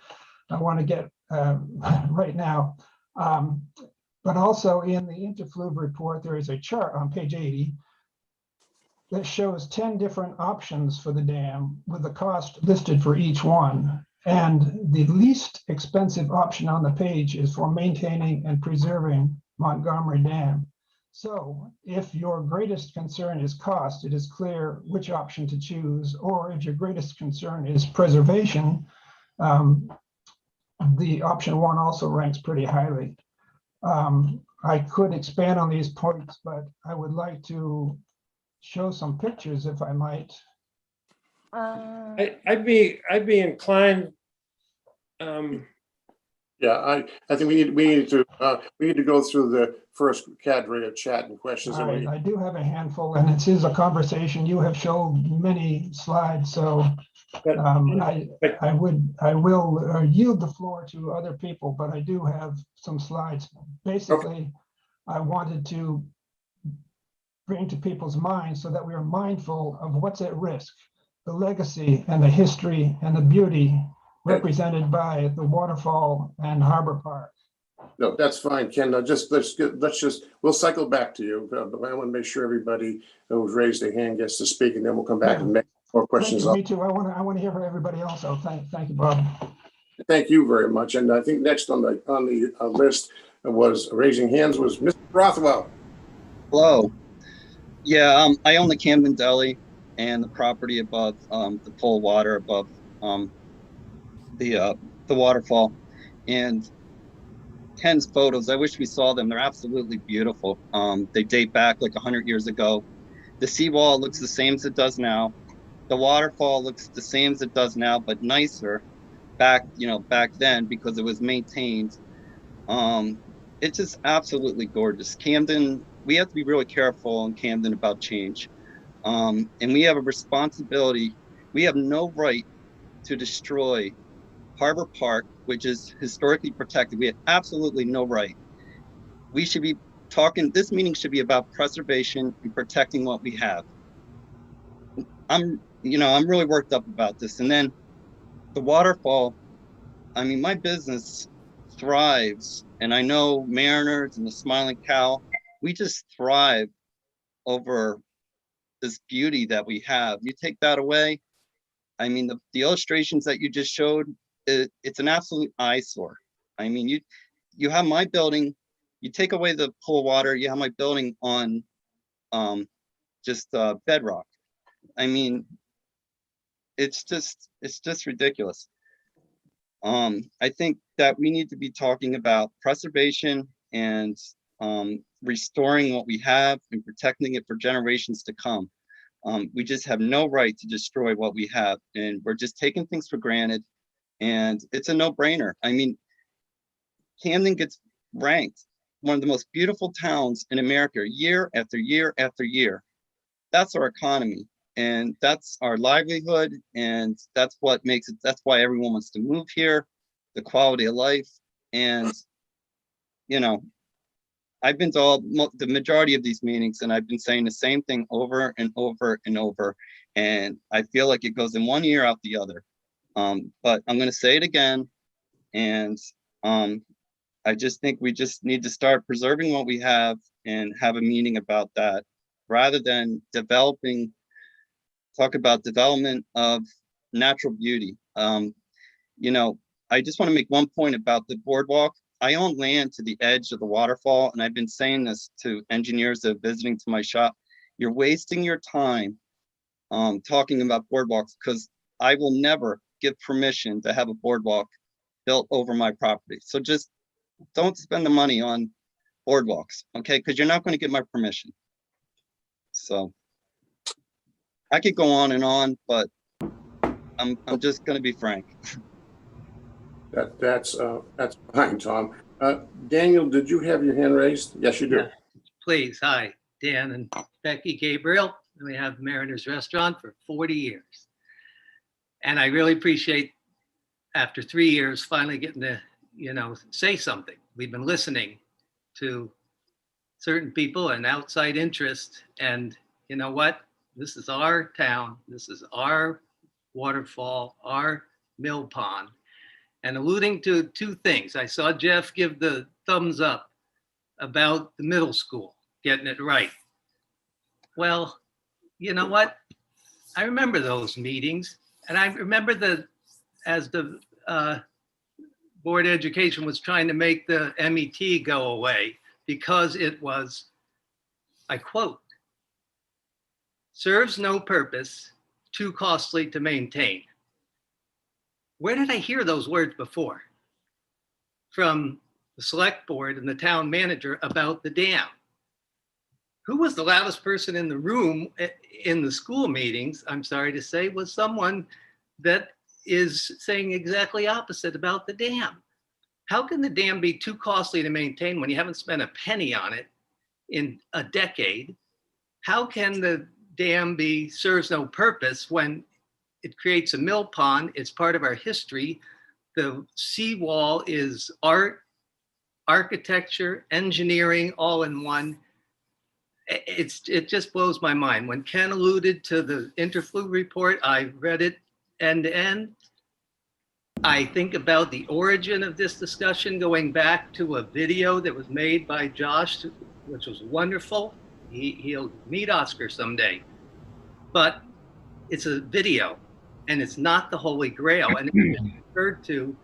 I want to get right now. But also in the interfluve report, there is a chart on page 80 that shows 10 different options for the dam with the cost listed for each one. And the least expensive option on the page is for maintaining and preserving Montgomery Dam. So if your greatest concern is cost, it is clear which option to choose, or if your greatest concern is preservation, the option 1 also ranks pretty highly. I could expand on these points, but I would like to show some pictures if I might. I'd be inclined. Yeah, I think we need to go through the first cadre of chat and questions. All and right, we- I do have a handful, and it is a conversation. You have shown many slides, so But- I will yield the floor to other people, but I do have some slides. Basically, I wanted to bring to people's minds so that we are mindful of what's at risk, the legacy and the history and the beauty represented by the waterfall and Harbor Park. No, that's fine, Ken. We'll cycle back to you. But I want to make sure everybody who's raised their hand gets to speak, and then we'll come back and make more Thank questions. you, me too. I want to hear from everybody also. Thank you, Bob. Thank you very much. And I think next on the list was raising hands was Mr. Rothwell. Hello. Yeah, I own the Camden Deli and the property above the pool water above the waterfall. And Ken's photos, I wish we saw them. They're absolutely beautiful. They date back like 100 years ago. The seawall looks the same as it does now. The waterfall looks the same as it does now, but nicer back then because it was maintained. It's just absolutely gorgeous. Camden, we have to be really careful in Camden about change. And we have a responsibility. We have no right to destroy Harbor Park, which is historically protected. We have absolutely no right. We should be talking, this meeting should be about preservation and protecting what we have. I'm really worked up about this. And then the waterfall, I mean, my business thrives, and I know Mariners and the Smiling Cow, we just thrive over this beauty that we have. You take that away, I mean, the illustrations that you just showed, it's an absolute eyesore. I mean, you have my building, you take away the pool water, you have my building on just bedrock. I mean, it's just ridiculous. I think that we need to be talking about preservation and restoring what we have and protecting it for generations to come. We just have no right to destroy what we have, and we're just taking things for granted, and it's a no-brainer. I mean, Camden gets ranked one of the most beautiful towns in America year after year after year. That's our economy, and that's our livelihood, and that's what makes it, that's why everyone wants to move here, the quality of life. And I've been to the majority of these meetings, and I've been saying the same thing over and over and over, and I feel like it goes in one ear out the other. But I'm going to say it again, and I just think we just need to start preserving what we have and have a meeting about that, rather than talk about development of natural beauty. I just want to make one point about the boardwalk. I own land to the edge of the waterfall, and I've been saying this to engineers that are visiting to my shop. You're wasting your time talking about boardwalks, because I will never give permission to have a boardwalk built over my property. So just don't spend the money on boardwalks, okay? Because you're not going to get my permission. So I could go on, but I'm just going to be frank. That's fine, Tom. Daniel, did you have your hand raised? Yes, you do. Yeah, please. Hi, Dan and Becky Gabriel. We have Mariners Restaurant for 40 years. And I really appreciate, after 3 years, finally getting to, say something. We've been listening to certain people and outside interest. And you know what? This is our town. This is our waterfall, our mill pond. And alluding to two things, I saw Jeff give the thumbs up about the middle school, getting it right. Well, you know what? I remember those meetings, and I remember as the Board of Education was trying to make the MET go away, because it was, I quote, serves no purpose, too costly to maintain. Where did I hear those words before? From the select board and the town manager about the dam. Who was the loudest person in the room in the school meetings, I'm sorry to say, was someone that is saying exactly opposite about the dam. How can the dam be too costly to maintain when you haven't spent a penny on it in a decade? How can the dam serves no purpose when it creates a mill pond? It's part of our history. The seawall is art, architecture, engineering, all in one. It just blows my mind. When Ken alluded to the interfluve report, I read it end to end. I think about the origin of this discussion going back to a video that was made by Josh, which was wonderful. He'll meet Oscar someday. But it's a video and it's not the Holy Grail. And it's referred to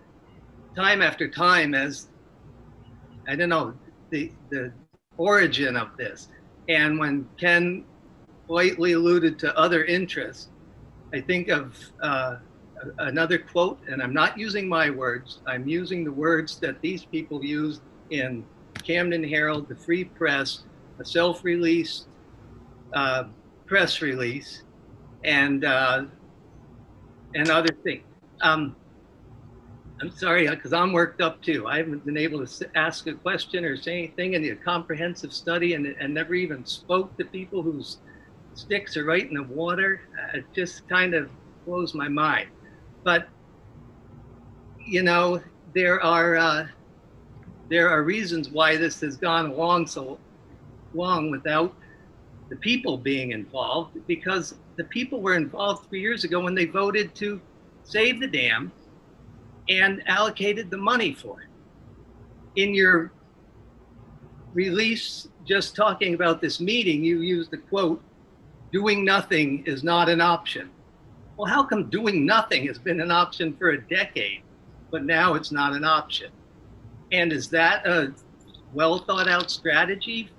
time after time as, I don't know, the origin of this. And when Ken lightly alluded to other interests, I think of another quote, and I'm not using my words, I'm using the words that these people used in Camden Herald, the Free Press, a self-released press release, and other things. I'm sorry, because I'm worked up too. I haven't been able to ask a question or say anything in the comprehensive study and never even spoke to people whose sticks are right in the water. It just kind of blows my mind. But, you know, there are reasons why this has gone along so long without the people being involved, because the people were involved 3 years ago when they voted to save the dam and allocated the money for it. In your release, just talking about this meeting, you used the quote, "Doing nothing is not an option." Well, how come doing nothing has been an option for a decade, but now it's not an option? And is that a well thought out strategy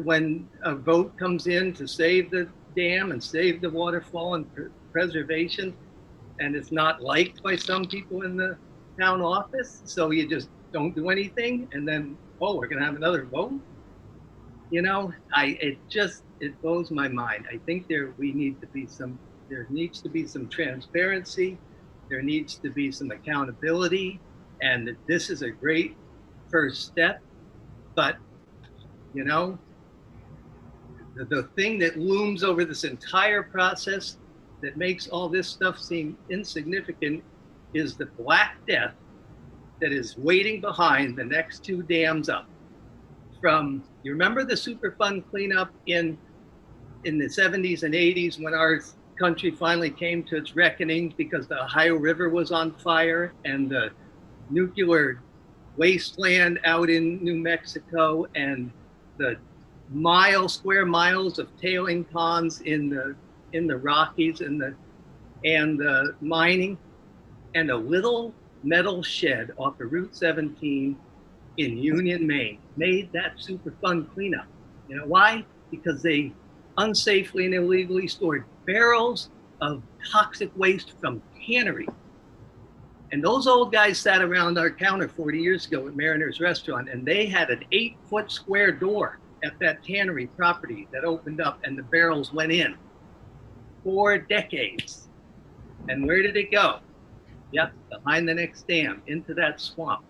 when a vote comes in to save the dam and save the waterfall and preservation, and it's not liked by some people in the town office, so you just don't do anything, and then, oh, we're gonna have another vote? You know, it blows my mind. I think there needs to be some transparency, there needs to be some accountability, and this is a great first step. But, you know, the thing that looms over this entire process that makes all this stuff seem insignificant is the Black Death that is waiting behind the next two dams up. From, you remember the Superfund cleanup in the 70s and 80s when our country finally came to its reckoning because the Ohio River was on fire and the nuclear wasteland out in New Mexico and the square miles of tailing ponds in the Rockies and the mining, and a little metal shed off of Route 17 in Union, Maine made that Superfund cleanup. You know why? Because they unsafely and illegally stored barrels of toxic waste from tannery. And those old guys sat around our counter 40 years ago at Mariner's Restaurant, and they had an 8-foot square door at that tannery property that opened up and the barrels went in. 4 decades. And where did it go? Yep, behind the next dam, into that swamp.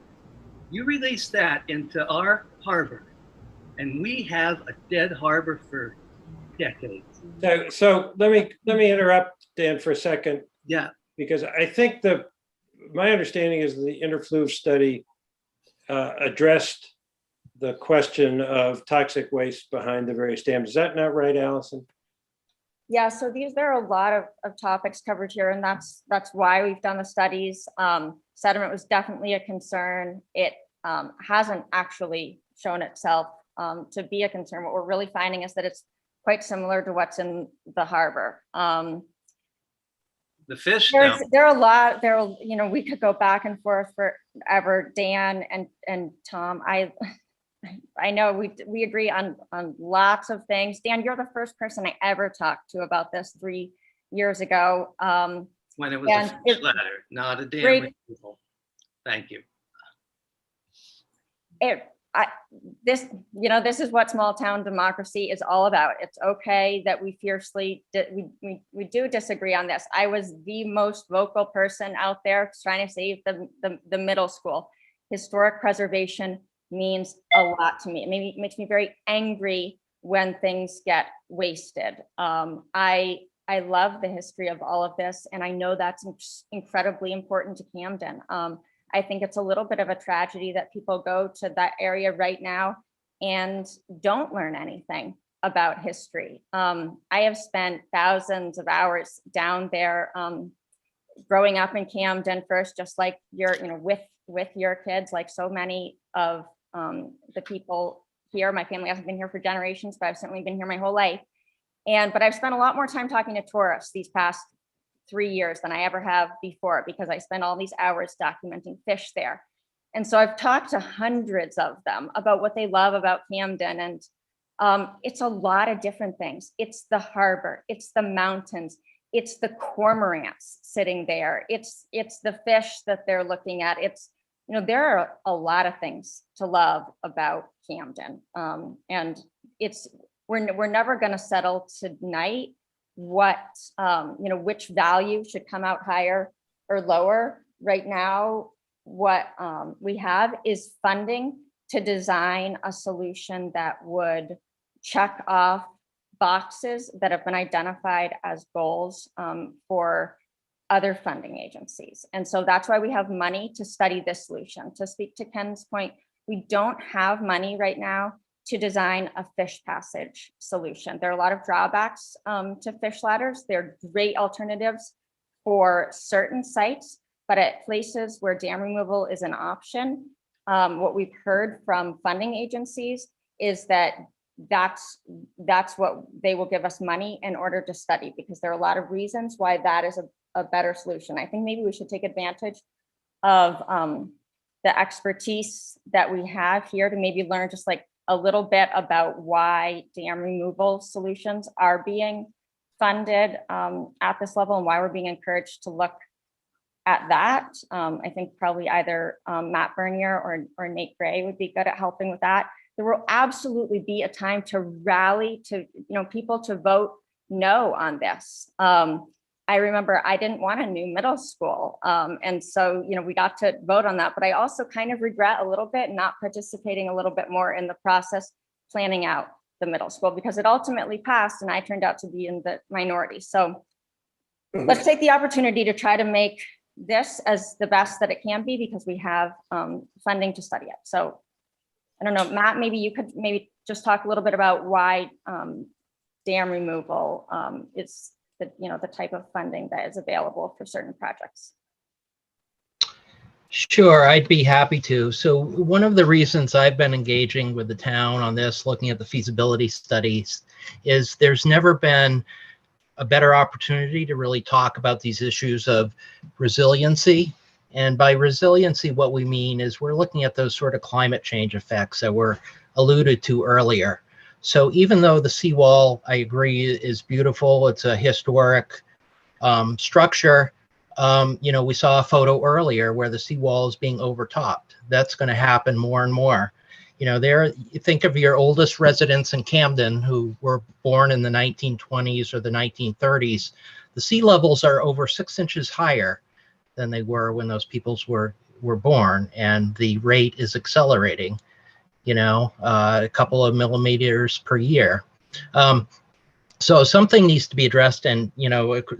You release that into our harbor, and we have a dead harbor for decades. So let me interrupt, Dan, for a second. Yeah. Because I think my understanding is the interfluve study addressed the question of toxic waste behind the various dams. Is that not right, Allison? Yeah, so there are a lot of topics covered here, and that's why we've done the studies. Sediment was definitely a concern. It hasn't actually shown itself to be a concern. What we're really finding is that it's quite similar to what's in the harbor. The fish, we could go back and forth forever. Dan and Tom, I know we agree on lots of things. Dan, you're the first person I ever talked to about this 3 years ago. When it was a fish ladder, not a dam removal. Thank you. This, this is what small town democracy is all about. It's okay that we we do disagree on this. I was the most vocal person out there trying to save the middle school. Historic preservation means a lot to me. It makes me very angry when things get wasted. I love the history of all of this, and I know that's incredibly important to Camden. I think it's a little bit of a tragedy that people go to that area right now and don't learn anything about history. I have spent thousands of hours down there, growing up in Camden first, just like with your kids, like so many of the people here. My family hasn't been here for generations, but I've certainly been here my whole life. But I've spent a lot more time talking to tourists these past 3 years than I ever have before, because I spend all these hours documenting fish there. And so I've talked to hundreds of them about what they love about Camden. And it's a lot of different things. It's the harbor, it's the mountains, it's the cormorants sitting there. It's the fish that they're looking at. There are a lot of things to love about Camden. And we're never going to settle tonight which value should come out higher or lower. Right now, what we have is funding to design a solution that would check off boxes that have been identified as goals for other funding agencies. And so that's why we have money to study this solution. To speak to Ken's point, we don't have money right now to design a fish passage solution. There are a lot of drawbacks to fish ladders. They're great alternatives for certain sites, but at places where dam removal is an option, what we've heard from funding agencies is that's what they will give us money in order to study, because there are a lot of reasons why that is a better solution. I think maybe we should take advantage of the expertise that we have here to maybe learn just like a little bit about why dam removal solutions are being funded at this level, and why we're being encouraged to look at that. I think probably either Matt Bernier or Nate Gray would be good at helping with that. There will absolutely be a time to rally to people to vote no on this. I remember I didn't want a new middle school. And so, we got to vote on that, but I also kind of regret a little bit not participating a little bit more in the process, planning out the middle school, because it ultimately passed and I turned out to be in the minority. So let's take the opportunity to try to make this as the best that it can be, because we have funding to study it. So I don't know, Matt, maybe you could just talk a little bit about why dam removal is the type of funding that is available for certain projects. Sure, I'd be happy to. So one of the reasons I've been engaging with the town on this, looking at the feasibility studies, is there's never been a better opportunity to really talk about these issues of resiliency. And by resiliency, what we mean is we're looking at those sort of climate change effects that were alluded to earlier. So even though the seawall, I agree, is beautiful, it's a historic structure, we saw a photo earlier where the seawall is being overtopped. That's going to happen more and more. You think of your oldest residents in Camden who were born in the 1920s or the 1930s, the sea levels are over 6 inches higher than they were when those peoples were born, and the rate is accelerating. A couple of millimeters per year. So something needs to be addressed, and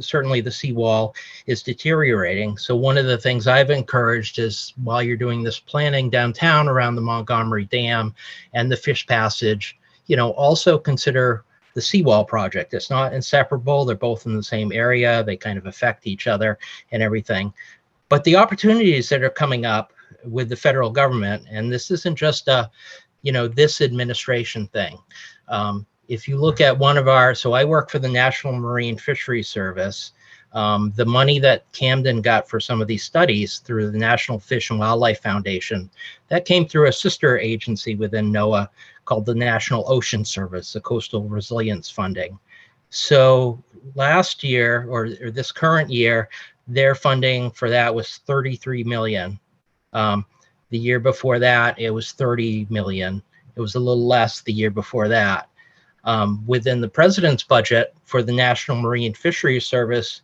certainly the seawall is deteriorating. So one of the things I've encouraged is, while you're doing this planning downtown around the Montgomery Dam and the fish passage, also consider the seawall project. It's not inseparable. They're both in the same area. They kind of affect each other and everything. But the opportunities that are coming up with the federal government, and this isn't just a, this administration thing. If you look at so I work for the National Marine Fisheries Service. The money that Camden got for some of these studies through the National Fish and Wildlife Foundation, that came through a sister agency within NOAA called the National Ocean Service, the Coastal Resilience Funding. So last year, or this current year, their funding for that was $33 million. The year before that, it was 30 million. It was a little less the year before that. Within the president's budget for the National Marine Fisheries Service,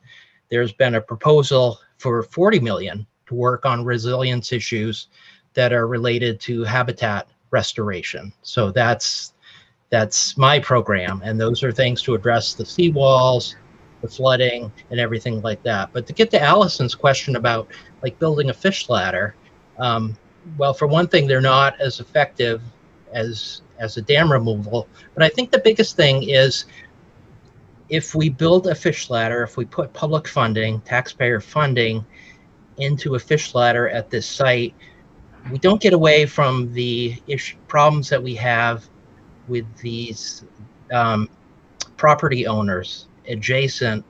there's been a proposal for 40 million to work on resilience issues that are related to habitat restoration. So that's my program. And those are things to address the seawalls, the flooding, and everything like that. But to get to Allison's question about like building a fish ladder, well, for one thing, they're not as effective as a dam removal. But I think the biggest thing is if we build a fish ladder, if we put public funding, taxpayer funding into a fish ladder at this site, we don't get away from the problems that we have with these property owners adjacent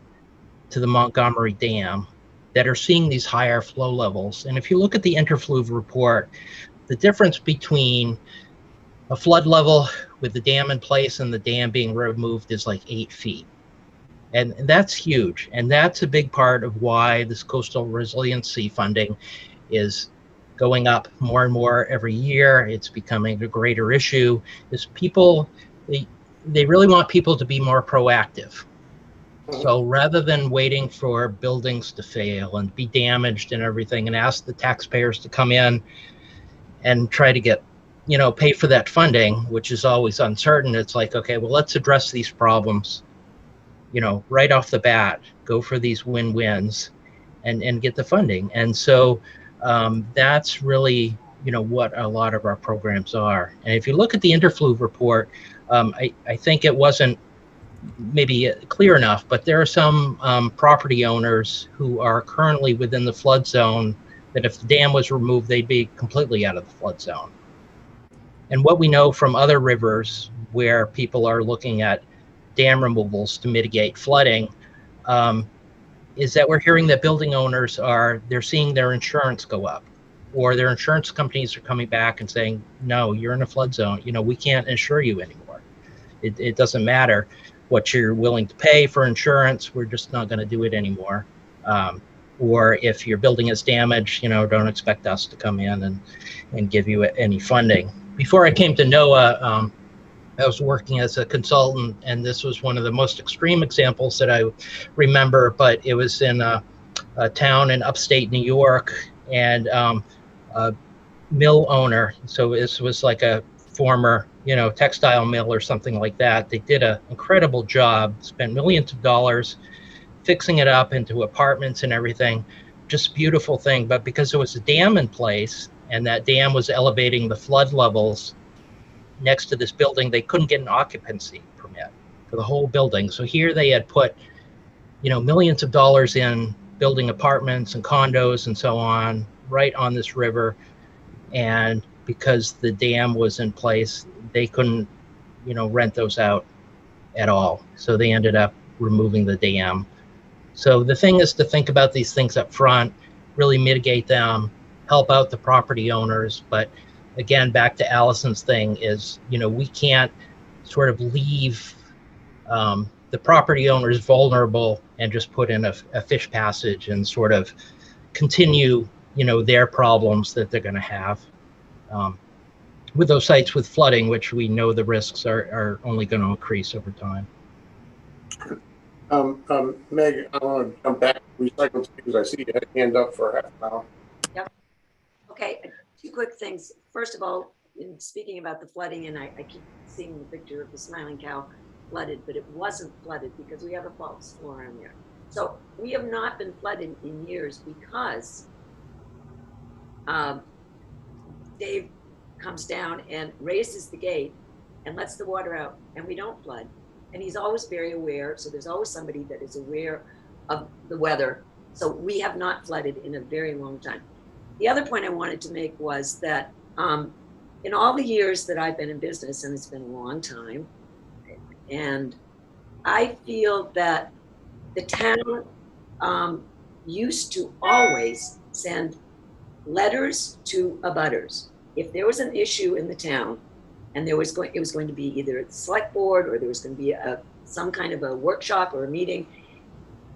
to the Montgomery Dam that are seeing these higher flow levels. And if you look at the interfluve report, the difference between a flood level with the dam in place and the dam being removed is like 8 feet. And that's huge. And that's a big part of why this coastal resiliency funding is going up more and more every year. It's becoming a greater issue. Is people, they really want people to be more proactive. So rather than waiting for buildings to fail and be damaged and everything and ask the taxpayers to come in and try to get, pay for that funding, which is always uncertain, it's like, okay, well, let's address these problems, right off the bat, go for these win-wins and get the funding. And so that's really, what a lot of our programs are. And if you look at the interfluve report, I think it wasn't maybe clear enough, but there are some property owners who are currently within the flood zone that if the dam was removed, they'd be completely out of the flood zone. And what we know from other rivers where people are looking at dam removals to mitigate flooding is that we're hearing that building owners they're seeing their insurance go up, or their insurance companies are coming back and saying, no, you're in a flood zone. We can't insure you anymore. It doesn't matter what you're willing to pay for insurance. We're just not going to do it anymore. Or if your building is damaged, don't expect us to come in and give you any funding. Before I came to NOAA, I was working as a consultant, and this was one of the most extreme examples that I remember, but it was in a town in upstate New York, and a mill owner, so this was like a former, textile mill or something like that. They did an incredible job, spent millions of dollars fixing it up into apartments and everything, just beautiful thing. But because there was a dam in place, and that dam was elevating the flood levels next to this building, they couldn't get an occupancy permit for the whole building. So here they had put, millions of dollars in building apartments and condos and so on, right on this river. And because the dam was in place, they couldn't, rent those out at all. So they ended up removing the dam. So the thing is to think about these things up front, really mitigate them, help out the property owners. But again, back to Allison's thing is, we can't sort of leave the property owners vulnerable and just put in a fish passage and sort of continue, their problems that they're going to have with those sites with flooding, which we know the risks are only going to increase over time. Meg, I want to jump back to recycle because I see you had a hand up for half an hour. Yep. Okay, 2 quick things. First of all, in speaking about the flooding, and I keep seeing the picture of the Smiling Cow flooded, but it wasn't flooded because we have a false floor on there. So we have not been flooded in years because Dave comes down and raises the gate and lets the water out, and we don't flood. And he's always very aware. So there's always somebody that is aware of the weather. So we have not flooded in a very long time. The other point I wanted to make was that in all the years that I've been in business, and it's been a long time, and I feel that the town used to always send letters to abutters. If there was an issue in the town, and it was going to be either at the select board or there was going to be some kind of a workshop or a meeting,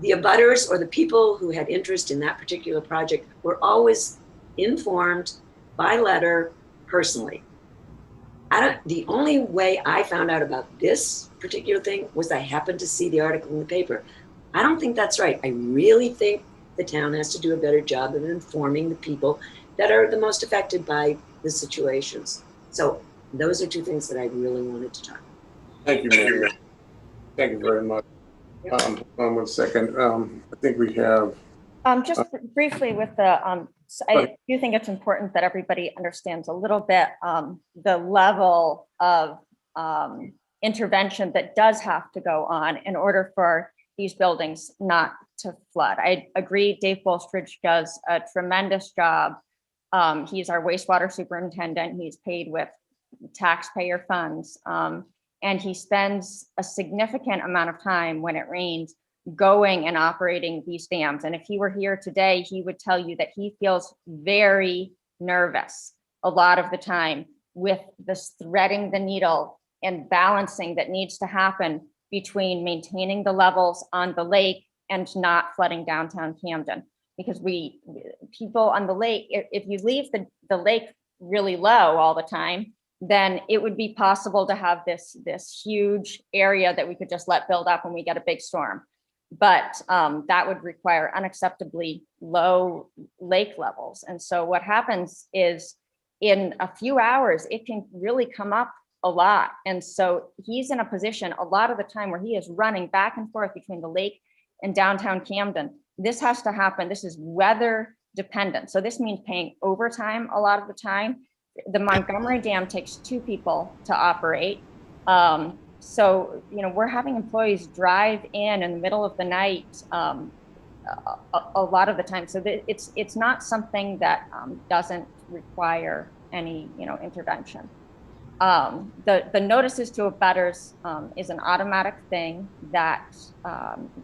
the abutters or the people who had interest in that particular project were always informed by letter personally. The only way I found out about this particular thing was I happened to see the article in the paper. I don't think that's right. I really think the town has to do a better job of informing the people that are the most affected by the situations. So those are two things that I really wanted to talk about. Thank you, Mary. Thank you very much. Hold on one second. I think we have. Just briefly with the, so I do think it's important that everybody understands a little bit the level of intervention that does have to go on in order for these buildings not to flood. I agree, Dave Bolstridge does a tremendous job. He's our wastewater superintendent. He's paid with taxpayer funds. And he spends a significant amount of time when it rains going and operating these dams. And if he were here today, he would tell you that he feels very nervous a lot of the time with this threading the needle and balancing that needs to happen between maintaining the levels on the lake and not flooding downtown Camden. Because people on the lake, if you leave the lake really low all the time, then it would be possible to have this huge area that we could just let build up when we get a big storm. But that would require unacceptably low lake levels. And so what happens is in a few hours, it can really come up a lot. And so he's in a position a lot of the time where he is running back and forth between the lake and downtown Camden. This has to happen. This is weather dependent. So this means paying overtime a lot of the time. The Montgomery Dam takes 2 people to operate. So, we're having employees drive in the middle of the night a lot of the time. So it's not something that doesn't require any, intervention. The notices to abutters is an automatic thing that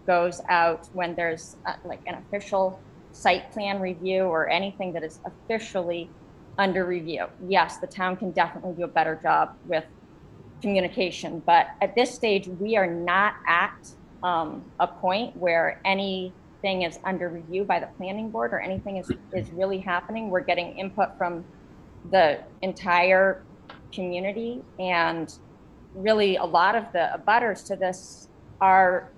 goes out when there's like an official site plan review or anything that is officially under review. Yes, the town can definitely do a better job with communication, but at this stage, we are not at a point where anything is under review by the planning board or anything is really happening. We're getting input from the entire community, and really a lot of the abutters to this are,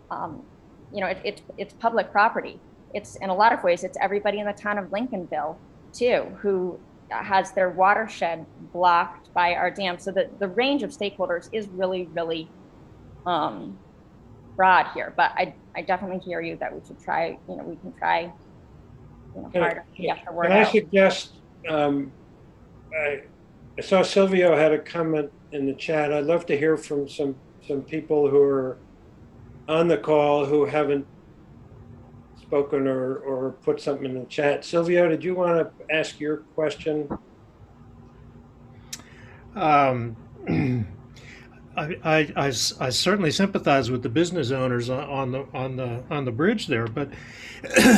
it's public property. It's in a lot of ways, it's everybody in the town of Lincolnville too, who has their watershed blocked by our dam. So the range of stakeholders is really, really broad here, but I definitely hear you that we should try, we can try, harder to get the word Can I out. suggest, I saw Silvio had a comment in the chat. I'd love to hear from some people who are on the call who haven't spoken or put something in the chat. Silvio, did you want to ask your question? I certainly sympathize with the business owners on the bridge there, but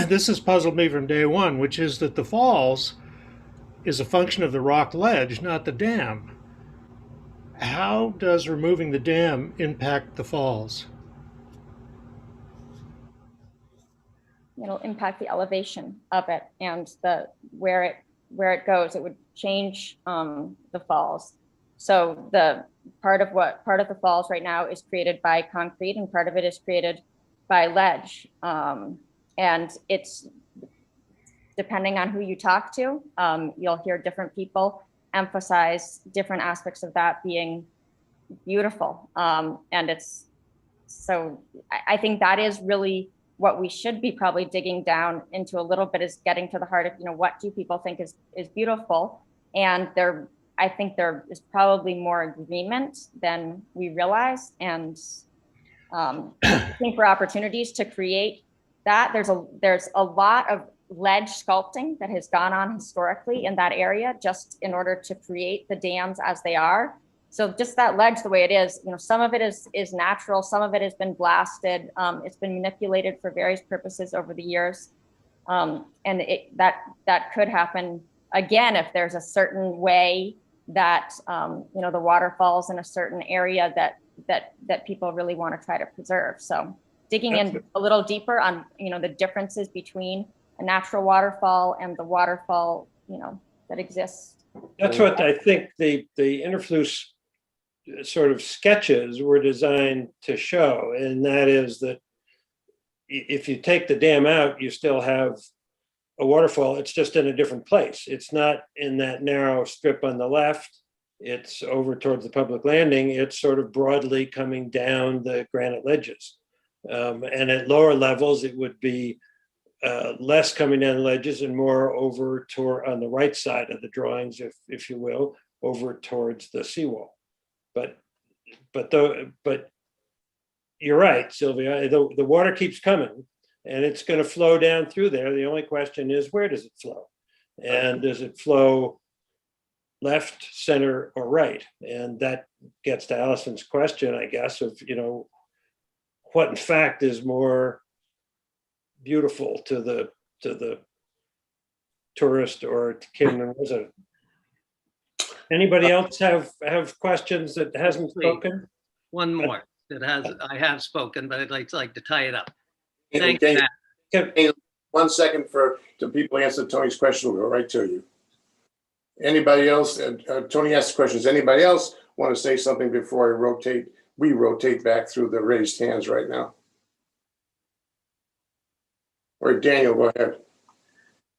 this has puzzled me from day one, which is that the falls is a function of the rock ledge, not the dam. How does removing the dam impact the falls? It'll impact the elevation of it and where it goes. It would change the falls. So the part of the falls right now is created by concrete, and part of it is created by ledge. And it's depending on who you talk to, you'll hear different people emphasize different aspects of that being beautiful. And I think that is really what we should be probably digging down into a little bit, is getting to the heart of, what do people think is beautiful? And I think there is probably more agreement than we realize. And looking for opportunities to create that. There's a lot of ledge sculpting that has gone on historically in that area, just in order to create the dams as they are. So just that ledge, the way it is, some of it is natural, some of it has been blasted. It's been manipulated for various purposes over the years. And that could happen again if there's a certain way that the water falls in a certain area that people really want to try to preserve. So digging in a little deeper on the differences between a natural waterfall and the waterfall that exists That's what I think the Interfluce sort of sketches were designed to show, and that is that if you take the dam out, you still have a waterfall. It's just in a different place. It's not in that narrow strip on the left. It's over towards the public landing. It's sort of broadly coming down the granite ledges. And at lower levels, it would be less coming down the ledges and more over toward on the right side of the drawings, if you will, over towards the seawall. But you're right, Sylvia. The water keeps coming, and it's going to flow down through there. The only question is, where does it flow? And does it flow left, center, or right? And that gets to Allison's question, I guess, of, what in fact is more beautiful to the tourist or to Camden resident. Anybody else have questions that hasn't spoken? One more I have spoken, but I'd like to tie it up. And Thanks, Dave, Matt. Dave, 1 second to people answer Tony's question. We'll go right to you. Anybody else? Tony asked questions. Anybody else want to say something before we rotate back through the raised hands right now? Or Daniel, go ahead.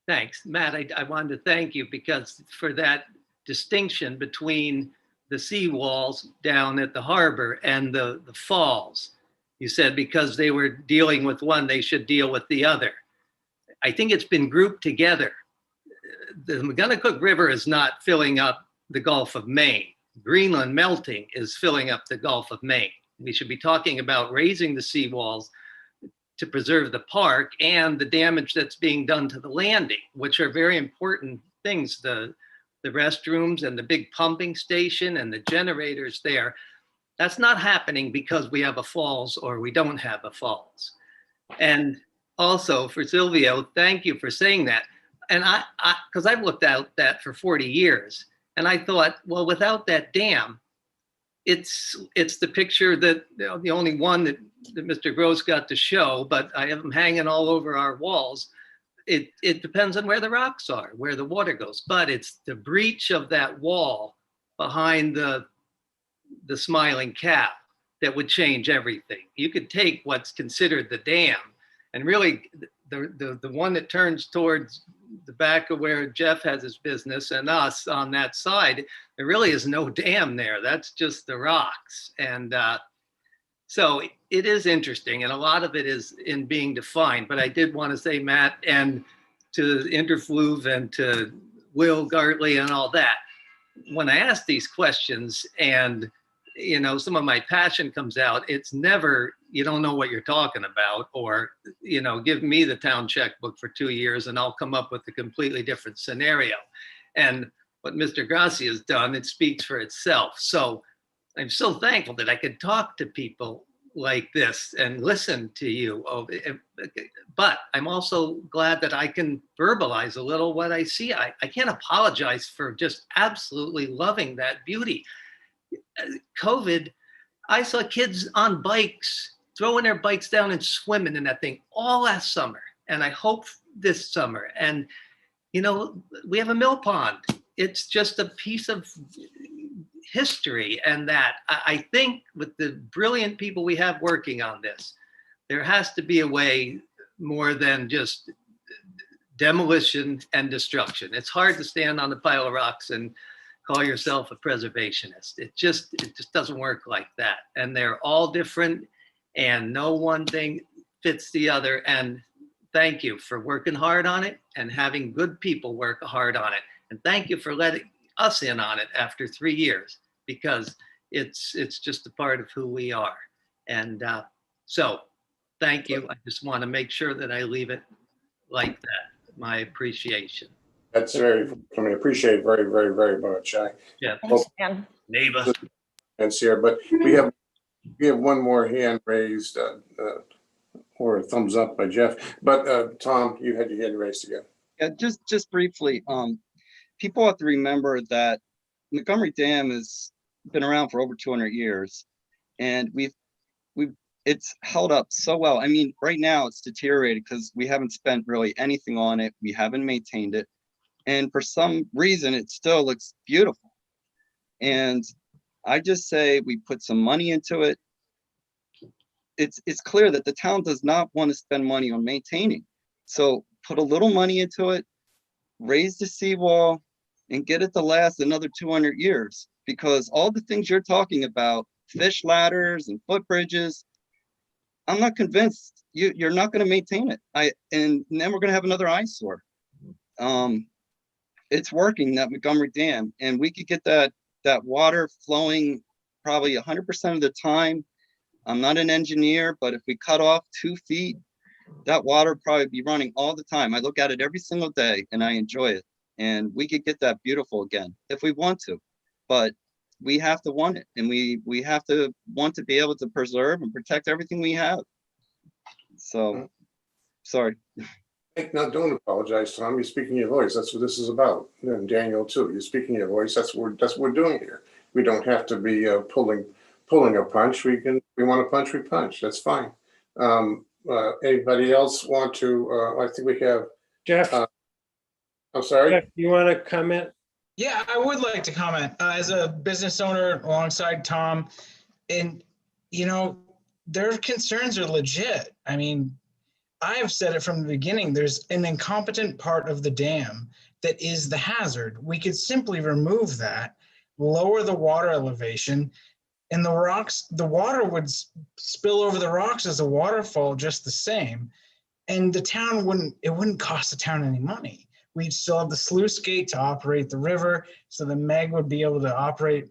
Thanks, Matt. I wanted to thank you because for that distinction between the seawalls down at the harbor and the falls. You said because they were dealing with one, they should deal with the other. I think it's been grouped together. The McGonagall River is not filling up the Gulf of Maine. Greenland melting is filling up the Gulf of Maine. We should be talking about raising the seawalls to preserve the park and the damage that's being done to the landing, which are very important things. The restrooms and the big pumping station and the generators there. That's not happening because we have a falls or we don't have a falls. And also for Silvio, thank you for saying that. And because I've looked at that for 40 years and I thought, well, without that dam, it's the picture that the only one that Mr. Gross got to show, but I have them hanging all over our walls. It depends on where the rocks are, where the water goes, but it's the breach of that wall behind the smiling cap that would change everything. You could take what's considered the dam and really the one that turns towards the back of where Jeff has his business and us on that side, there really is no dam there. That's just the rocks. And so it is interesting, and a lot of it is in being defined. But I did want to say, Matt, and to Interfluve and to Will Gartley and all that, when I ask these questions and some of my passion comes out, it's never, you don't know what you're talking about, or, give me the town checkbook for 2 years and I'll come up with a completely different scenario. And what Mr. Grassi has done, it speaks for itself. So I'm so thankful that I could talk to people like this and listen to you. But I'm also glad that I can verbalize a little what I see. I can't apologize for just absolutely loving that beauty. COVID, I saw kids on bikes, throwing their bikes down and swimming in that thing all last summer. And I hope this summer. And, we have a mill pond. It's just a piece of history. And that I think with the brilliant people we have working on this, there has to be a way more than just demolition and destruction. It's hard to stand on a pile of rocks and call yourself a preservationist. It just doesn't work like that. And they're all different and no one thing fits the other. And thank you for working hard on it and having good people work hard on it. And thank you for letting us in on it after 3 years, because it's just a part of who we are. And so thank you. I just want to make sure that I leave it like that, my appreciation. That's very, I appreciate it very, very, very much. Yeah. Thanks, Dan. Neighbor. And here, but we have one more hand raised or a thumbs up by Jeff. But Tom, you had your hand raised again. Yeah, just briefly, people have to remember that Montgomery Dam has been around for over 200 years, and it's held up so well. I mean, right now it's deteriorated because we haven't spent really anything on it. We haven't maintained it. And for some reason, it still looks beautiful. And I just say we put some money into it. It's clear that the town does not want to spend money on maintaining. So put a little money into it, raise the seawall, and get it to last another 200 years. Because all the things you're talking about, fish ladders and footbridges, I'm not convinced you're not going to maintain it. And then we're going to have another eyesore. It's working, that Montgomery Dam, and we could get that water flowing probably 100% of the time. I'm not an engineer, but if we cut off 2 feet, that water would probably be running all the time. I look at it every single day and I enjoy it. And we could get that beautiful again if we want to, but we have to want it, and we have to want to be able to preserve and protect everything we have. So, sorry. No, don't apologize, Tom. You're speaking your voice. That's what this is about. And Daniel too. You're speaking your voice. That's what we're doing here. We don't have to be pulling a punch. We want to punch, we punch. That's fine. Anybody else want to? I think we have Jeff, I'm sorry. Jeff, you want to comment? Yeah, I would like to comment as a business owner alongside Tom, and their concerns are legit. I mean, I've said it from the beginning. There's an incompetent part of the dam that is the hazard. We could simply remove that, lower the water elevation, and the water would spill over the rocks as a waterfall just the same. And the town wouldn't cost the town any money. We'd still have the sluice gate to operate the river, so the Meg would be able to operate.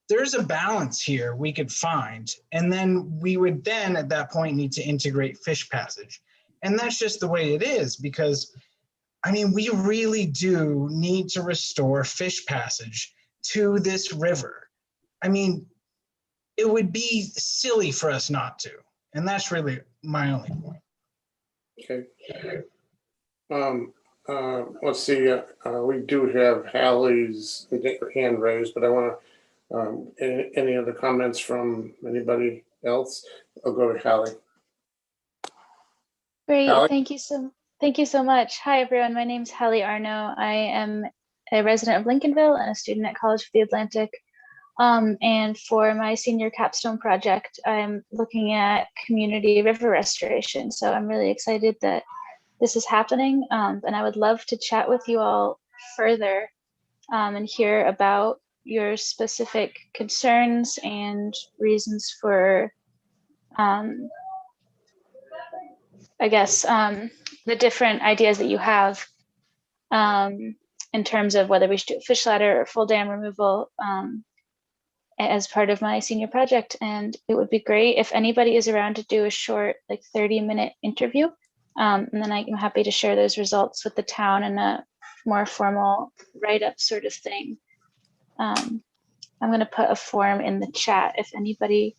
There's a balance here we could find. And then we would then at that point need to integrate fish passage. And that's just the way it is, because we really do need to restore fish passage to this river. It would be silly for us not to. And that's really my only point. Okay. Let's see. We do have Hallie's hand raised, but I want to. Any other comments from anybody else? I'll go to Hallie. Great, Hallie? thank you so much. Hi everyone, my name's Hallie Arno. I am a resident of Lincolnville and a student at College of the Atlantic. And for my senior capstone project, I'm looking at community river restoration. So I'm really excited that this is happening. And I would love to chat with you all further and hear about your specific concerns and reasons for, the different ideas that you have in terms of whether we should do a fish ladder or full dam removal as part of my senior project. And it would be great if anybody is around to do a short, 30-minute interview. And then I'm happy to share those results with the town in a more formal write-up sort of thing. I'm going to put a form in the chat. If anybody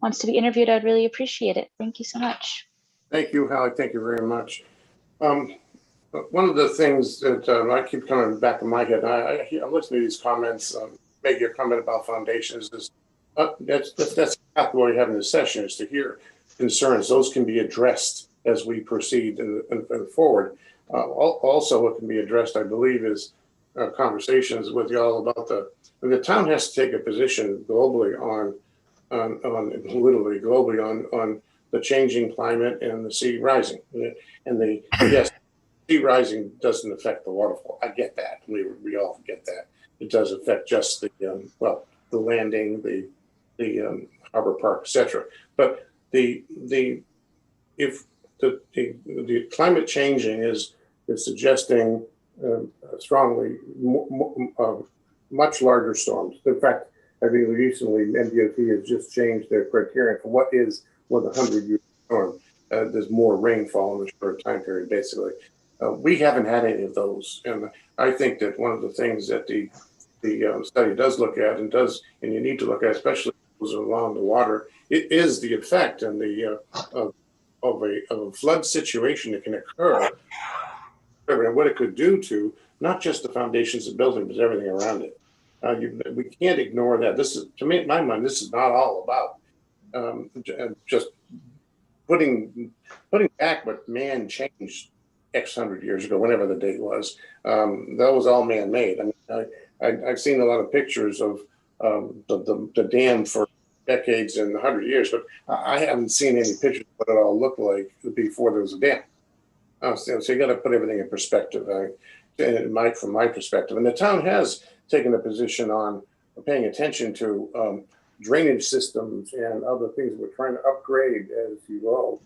wants to be interviewed, I'd really appreciate it. Thank you so much. Thank you, Hallie. Thank you very much. One of the things that I keep coming back in my head, I'm listening to these comments, make your comment about foundations, is that's exactly why we're having this session, is to hear concerns. Those can be addressed as we proceed and forward. Also, what can be addressed, I believe, is conversations with y'all about the town has to take a position globally on the changing climate and the sea rising. And yes, sea rising doesn't affect the waterfall. I get that. We all get that. It does affect just the landing, the harbor park, etc. But the climate changing is suggesting strongly much larger storms. In fact, I think recently NDOT has just changed their criteria for what is a 100-year storm. There's more rainfall in a short time period, basically. We haven't had any of those, and I think that one of the things that the study does look at and you need to look at, especially those along the water, it is the effect and of a flood situation that can occur, and what it could do to not just the foundations of buildings, but everything around it. We can't ignore that. This is, to me, in my mind, this is not all about just putting back what man changed X hundred years ago, whenever the date was. That was all man-made. I mean, I've seen a lot of pictures of the dam for decades and 100 years, but I haven't seen any pictures of what it all looked like before there was a dam. So you got to put everything in perspective, from my perspective. And the town has taken a position on paying attention to drainage systems and other things we're trying to upgrade as you go.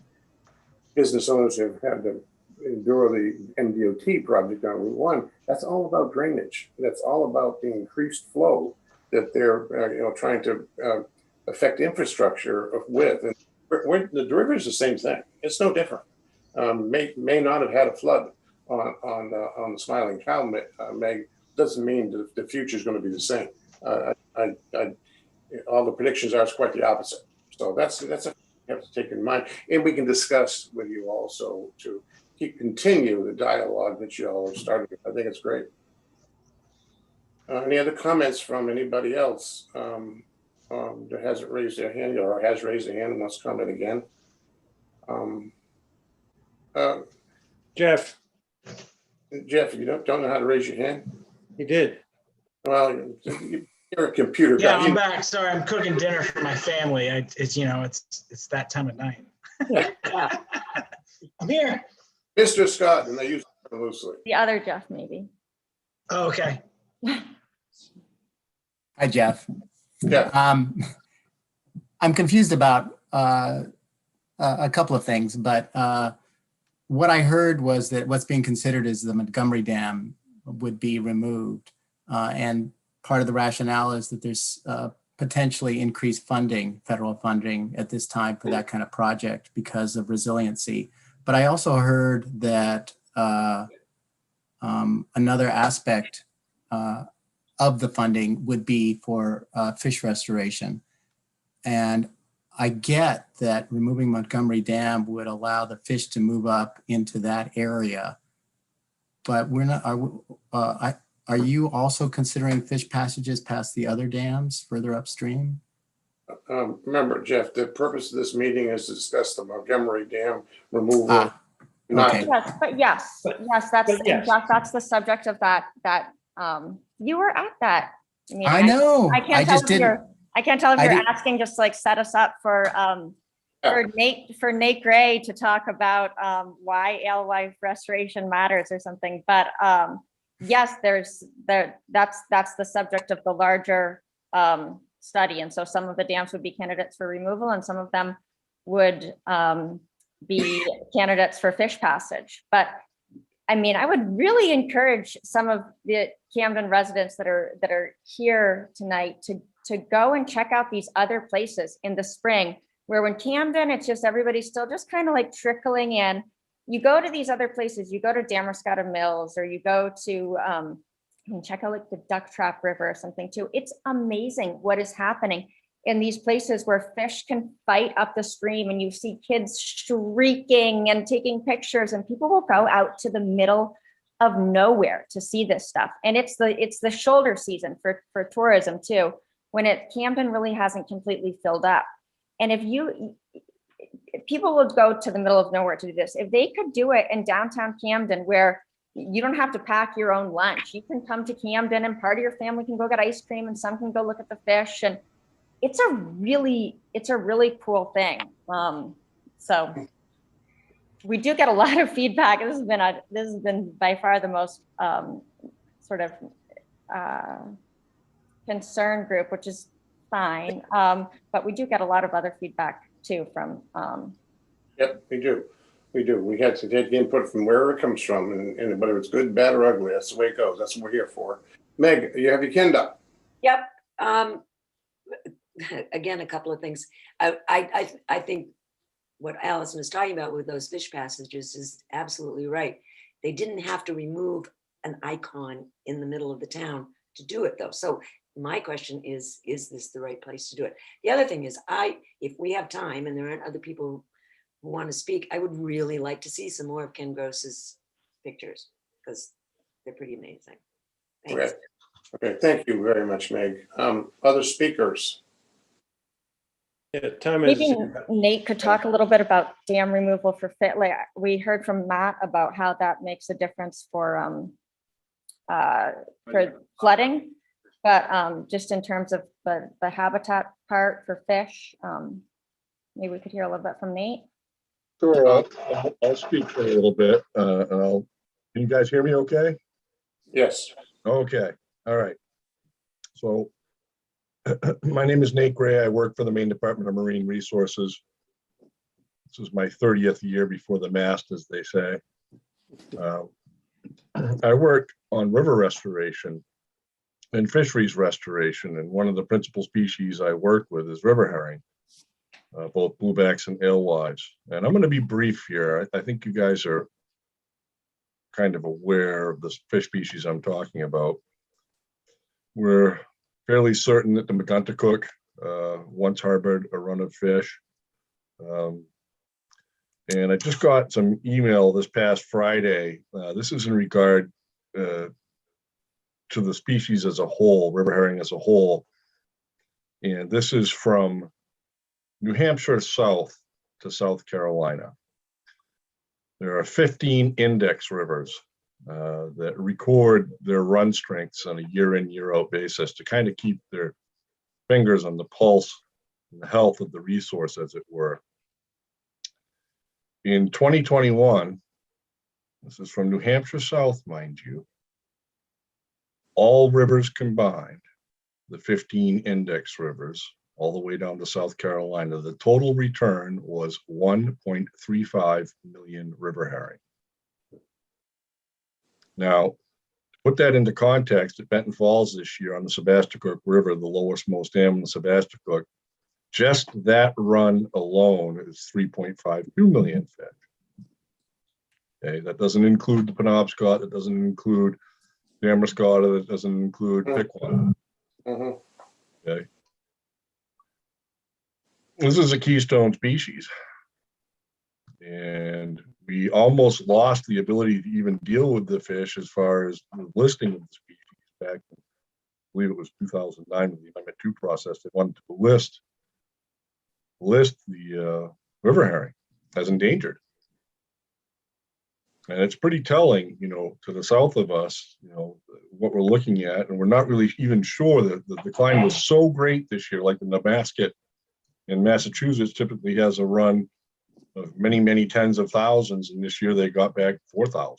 Business owners have had to endure the MDOT project on Route 1. That's all about drainage. That's all about the increased flow that they're trying to affect infrastructure with. And the river is the same thing. It's no different. May not have had a flood on the Smiling Cow, Meg, doesn't mean that the future is going to be the same. All the predictions are quite the opposite. So that's a you have to take in mind, and we can discuss with you also to continue the dialogue that you all have started. I think it's great. Any other comments from anybody else that hasn't raised their hand or has raised their hand and wants to comment again? Jeff, you don't know how to raise your hand? you did. Well, you're a computer Yeah, guy. I'm back. Sorry, I'm cooking dinner for my family. It's that time of night. I'm here. Mr. Scott, and I use it loosely. The other Jeff, maybe. Oh, okay. Hi, Jeff. Yeah. I'm confused about a couple of things, but what I heard was that what's being considered is the Montgomery Dam would be removed. And part of the rationale is that there's potentially increased funding, federal funding at this time for that kind of project because of resiliency. But I also heard that another aspect of the funding would be for fish restoration. And I get that removing Montgomery Dam would allow the fish to move up into that area, but we're not. Are you also considering fish passages past the other dams further upstream? Remember, Jeff, the purpose of this meeting is to discuss the Montgomery Dam removal. Okay. Yes, that's But yes. Jeff, that's the subject of that you were at that meeting. I know. I can't tell just if didn't. you're asking just like set us up for Nate Gray to talk about why alewife restoration matters or something. But yes, that's the subject of the larger study. And so some of the dams would be candidates for removal and some of them would be candidates for fish passage. But I mean, I would really encourage some of the Camden residents that are here tonight to go and check out these other places in the spring, where when Camden, it's just everybody's still just kind of like trickling in. You go to these other places, you go to Damascotta Mills, or you go to check out like the Duck Trap River or something too. It's amazing what is happening in these places where fish can fight up the stream, and you see kids shrieking and taking pictures, and people will go out to the middle of nowhere to see this stuff. And it's the shoulder season for tourism too, when Camden really hasn't completely filled up. And people will go to the middle of nowhere to do this. If they could do it in downtown Camden, where you don't have to pack your own lunch, you can come to Camden and part of your family can go get ice cream and some can go look at the fish. And it's a really cool thing. So we do get a lot of feedback. This has been by far the most sort of concern group, which is fine. But we do get a lot of other feedback too from. Yep, we do. We had to take input from wherever it comes from, and whether it's good, bad, or ugly, that's the way it goes. That's what we're here for. Meg, you have your hand up. Yep. Again, a couple of things. I think what Allison is talking about with those fish passages is absolutely right. They didn't have to remove an icon in the middle of the town to do it though. So my question is this the right place to do it? The other thing is, if we have time and there aren't other people who want to speak, I would really like to see some more of Ken Gross's pictures because they're pretty amazing. Thanks. Okay, thank you very much, Meg. Other speakers? Yeah, Tom is, Maybe Nate could talk a little bit about dam removal for fit. Like we heard from Matt about how that makes a difference for flooding. But just in terms of the habitat part for fish, maybe we could hear a little bit from Nate. Sure, I'll speak for a little bit. Can you guys hear me okay? Yes. Okay, all right. So my name is Nate Gray. I work for the Maine Department of Marine Resources. This is my 30th year before the mast, as they say. I work on river restoration and fisheries restoration, and one of the principal species I work with is river herring, both bluebacks and alewives. And I'm going to be brief here. I think you guys are kind of aware of the fish species I'm talking about. We're fairly certain that the McGuntacook once harbored a run of fish. And I just got some email this past Friday. This is in regard to the species as a whole, river herring as a whole. And this is from New Hampshire south to South Carolina. There are 15 index rivers that record their run strengths on a year in, year out basis to kind of keep their fingers on the pulse and the health of the resource, as it were. In 2021, this is from New Hampshire south, mind you, all rivers combined, the 15 index rivers, all the way down to South Carolina, the total return was 1.35 million river herring. Now, to put that into context, at Benton Falls this year on the Sebasticook River, the lowest most dam in the Sebasticook, just that run alone is 3.52 million fish. Okay, that doesn't include the Penobscot, that doesn't include Damascotta, that doesn't include Pickwan. Okay. This is a keystone species. And we almost lost the ability to even deal with the fish as far as the listing of the species back in, I believe it was 2009 with the Amendment 2 process. They wanted to list the river herring as endangered. And it's pretty telling, you know, to the south of us, you know, what we're looking at. And we're not really even sure that the decline was so great this year, like the Nemasket in Massachusetts typically has a run of many, many tens of thousands. And this year they got back 4,000.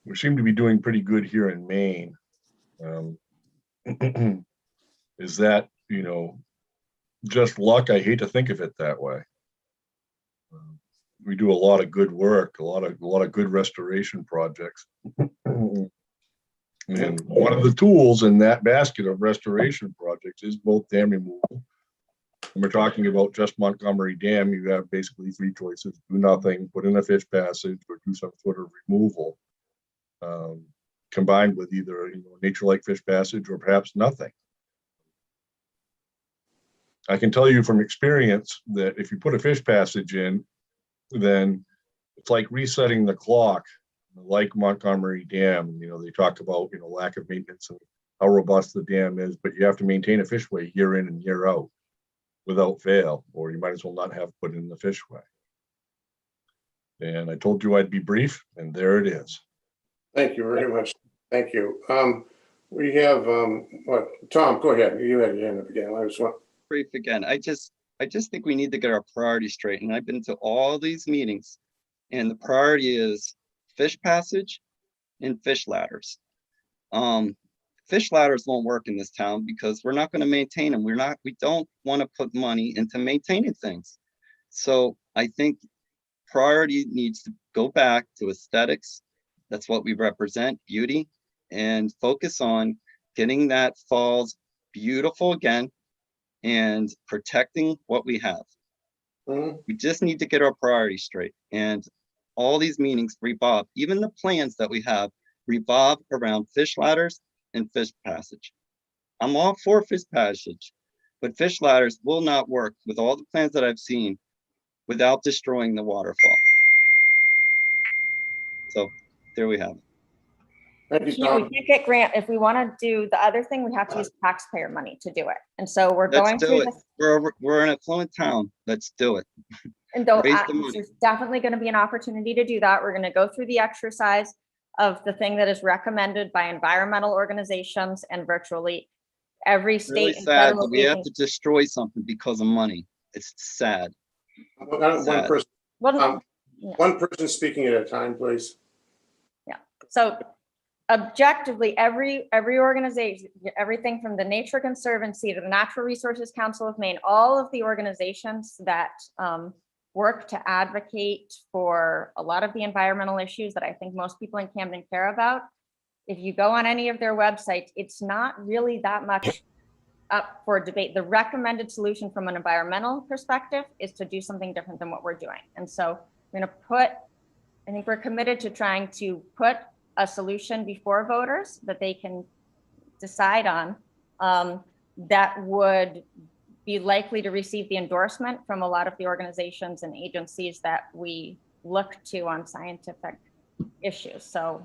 We seem to be doing pretty good here in Maine. Is that, you know, just luck? I hate to think of it that way. We do a lot of good work, a lot of good restoration projects. And one of the tools in that basket of restoration projects is both dam removal. When we're talking about just Montgomery Dam, you have basically three choices: do nothing, put in a fish passage, or do some sort of removal, combined with either, you know, nature-like fish passage or perhaps nothing. I can tell you from experience that if you put a fish passage in, then it's like resetting the clock, like Montgomery Dam. You know, they talk about, you know, lack of maintenance and how robust the dam is, but you have to maintain a fishway year in and year out without fail, or you might as well not have put in the fishway. And I told you I'd be brief, and there it is. Thank you very much. Thank you. We have, what, Tom, go ahead. You had your hand up again. I just want. Brief again. I just think we need to get our priorities straight. And I've been to all these meetings, and the priority is fish passage and fish ladders. Fish ladders won't work in this town because we're not going to maintain them. We don't want to put money into maintaining things. So I think priority needs to go back to aesthetics. That's what we represent, beauty, and focus on getting that falls beautiful again and protecting what we have. We just need to get our priorities straight. And all these meetings revolve, even the plans that we have revolve around fish ladders and fish passage. I'm all for fish passage, but fish ladders will not work with all the plans that I've seen without destroying the waterfall. So there we have it. Thank you, Yeah, we Tom. can't get grant. If we want to do the other thing, we have to use taxpayer money to do it. And so we're Let's going do through it. this. We're an affluent town. Let's do it. And though Raise the money. there's definitely going to be an opportunity to do that. We're going to go through the exercise of the thing that is recommended by environmental organizations and virtually every It's really state and sad federal that we have agency. to destroy something because of money. It's sad. One Sad. person, Well, yeah. one person speaking at a time, please. So objectively, every organization, everything from the Nature Conservancy to the Natural Resources Council of Maine, all of the organizations that work to advocate for a lot of the environmental issues that I think most people in Camden care about. If you go on any of their websites, it's not really that much up for debate. The recommended solution from an environmental perspective is to do something different than what we're doing. And so I'm going to I think we're committed to trying to put a solution before voters that they can decide on that would be likely to receive the endorsement from a lot of the organizations and agencies that we look to on scientific issues. So,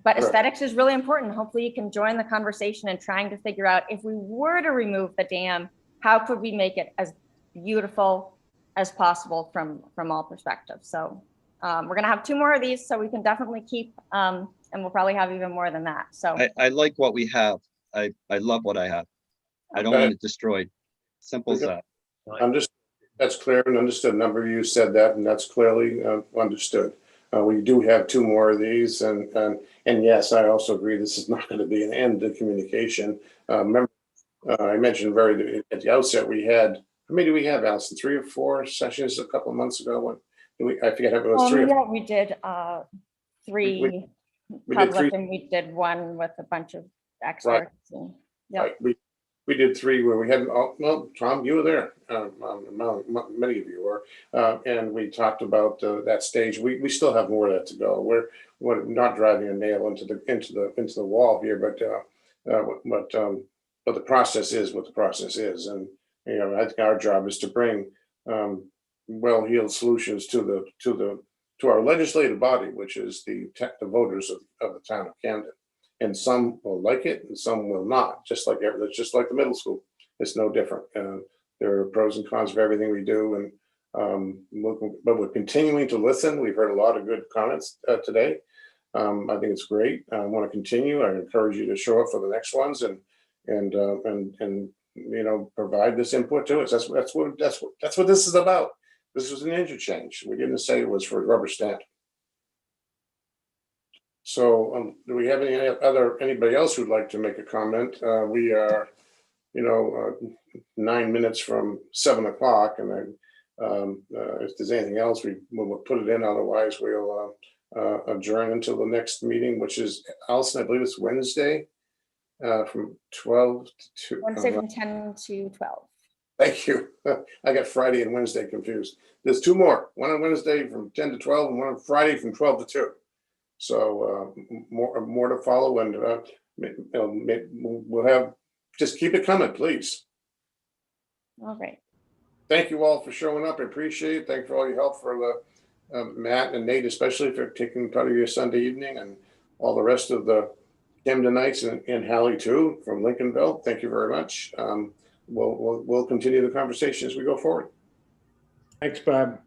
but aesthetics is really important. Hopefully you can join the conversation in trying to figure out if we were to remove the dam, how could we make it as beautiful as possible from all perspectives. So we're gonna have 2 more of these, so we can definitely keep, and we'll probably have even more than that. So I like what we have. I love what I have. I don't want it destroyed. Simple as that. That's clear and understood. A number of you said that, and that's clearly understood. We do have 2 more of these, and yes, I also agree this is not going to be an end to communication. Remember, I mentioned at the outset we had, how many do we have, Allison? 3 or 4 sessions a couple of months ago. I forget if it was 3 or 4. yeah, we did 3 We did public 3. and we did 1 with a bunch of experts. And, yeah. Right. We did 3 where we had, well, Tom, you were there. Many of you were, and we talked about that stage. We still have more of that to go. We're not driving a nail into the wall here, but the process is what the process is, and I think our job is to bring well-heeled solutions to our legislative body, which is the voters of the town of Camden. And some will like it and some will not, just like the middle school. It's no different. There are pros and cons of everything we do, but we're continuing to listen. We've heard a lot of good comments today. I think it's great. I want to continue. I encourage you to show up for the next ones and provide this input to us. That's what this is about. This was an interchange. We didn't say it was for a rubber stamp. So do we have anybody else who'd like to make a comment? We are, 9 minutes from 7 o'clock, and then if there's anything else, we'll put it in. Otherwise, we'll adjourn until the next meeting, which is, Allison, I believe it's Wednesday from 12 to 2. Wednesday from 10 to 12. Thank you. I got Friday and Wednesday confused. There's 2 more. One on Wednesday from 10 to 12 and one on Friday from 12 to 2. So more to follow, and we'll have, just keep it coming, please. All right. Thank you all for showing up. I appreciate it. Thank you for all your help, for Matt and Nate, especially for taking part of your Sunday evening, and all the rest of the Camdenites and Hallie too from Lincolnville. Thank you very much. We'll continue the conversation as we go forward. Thanks, Bob.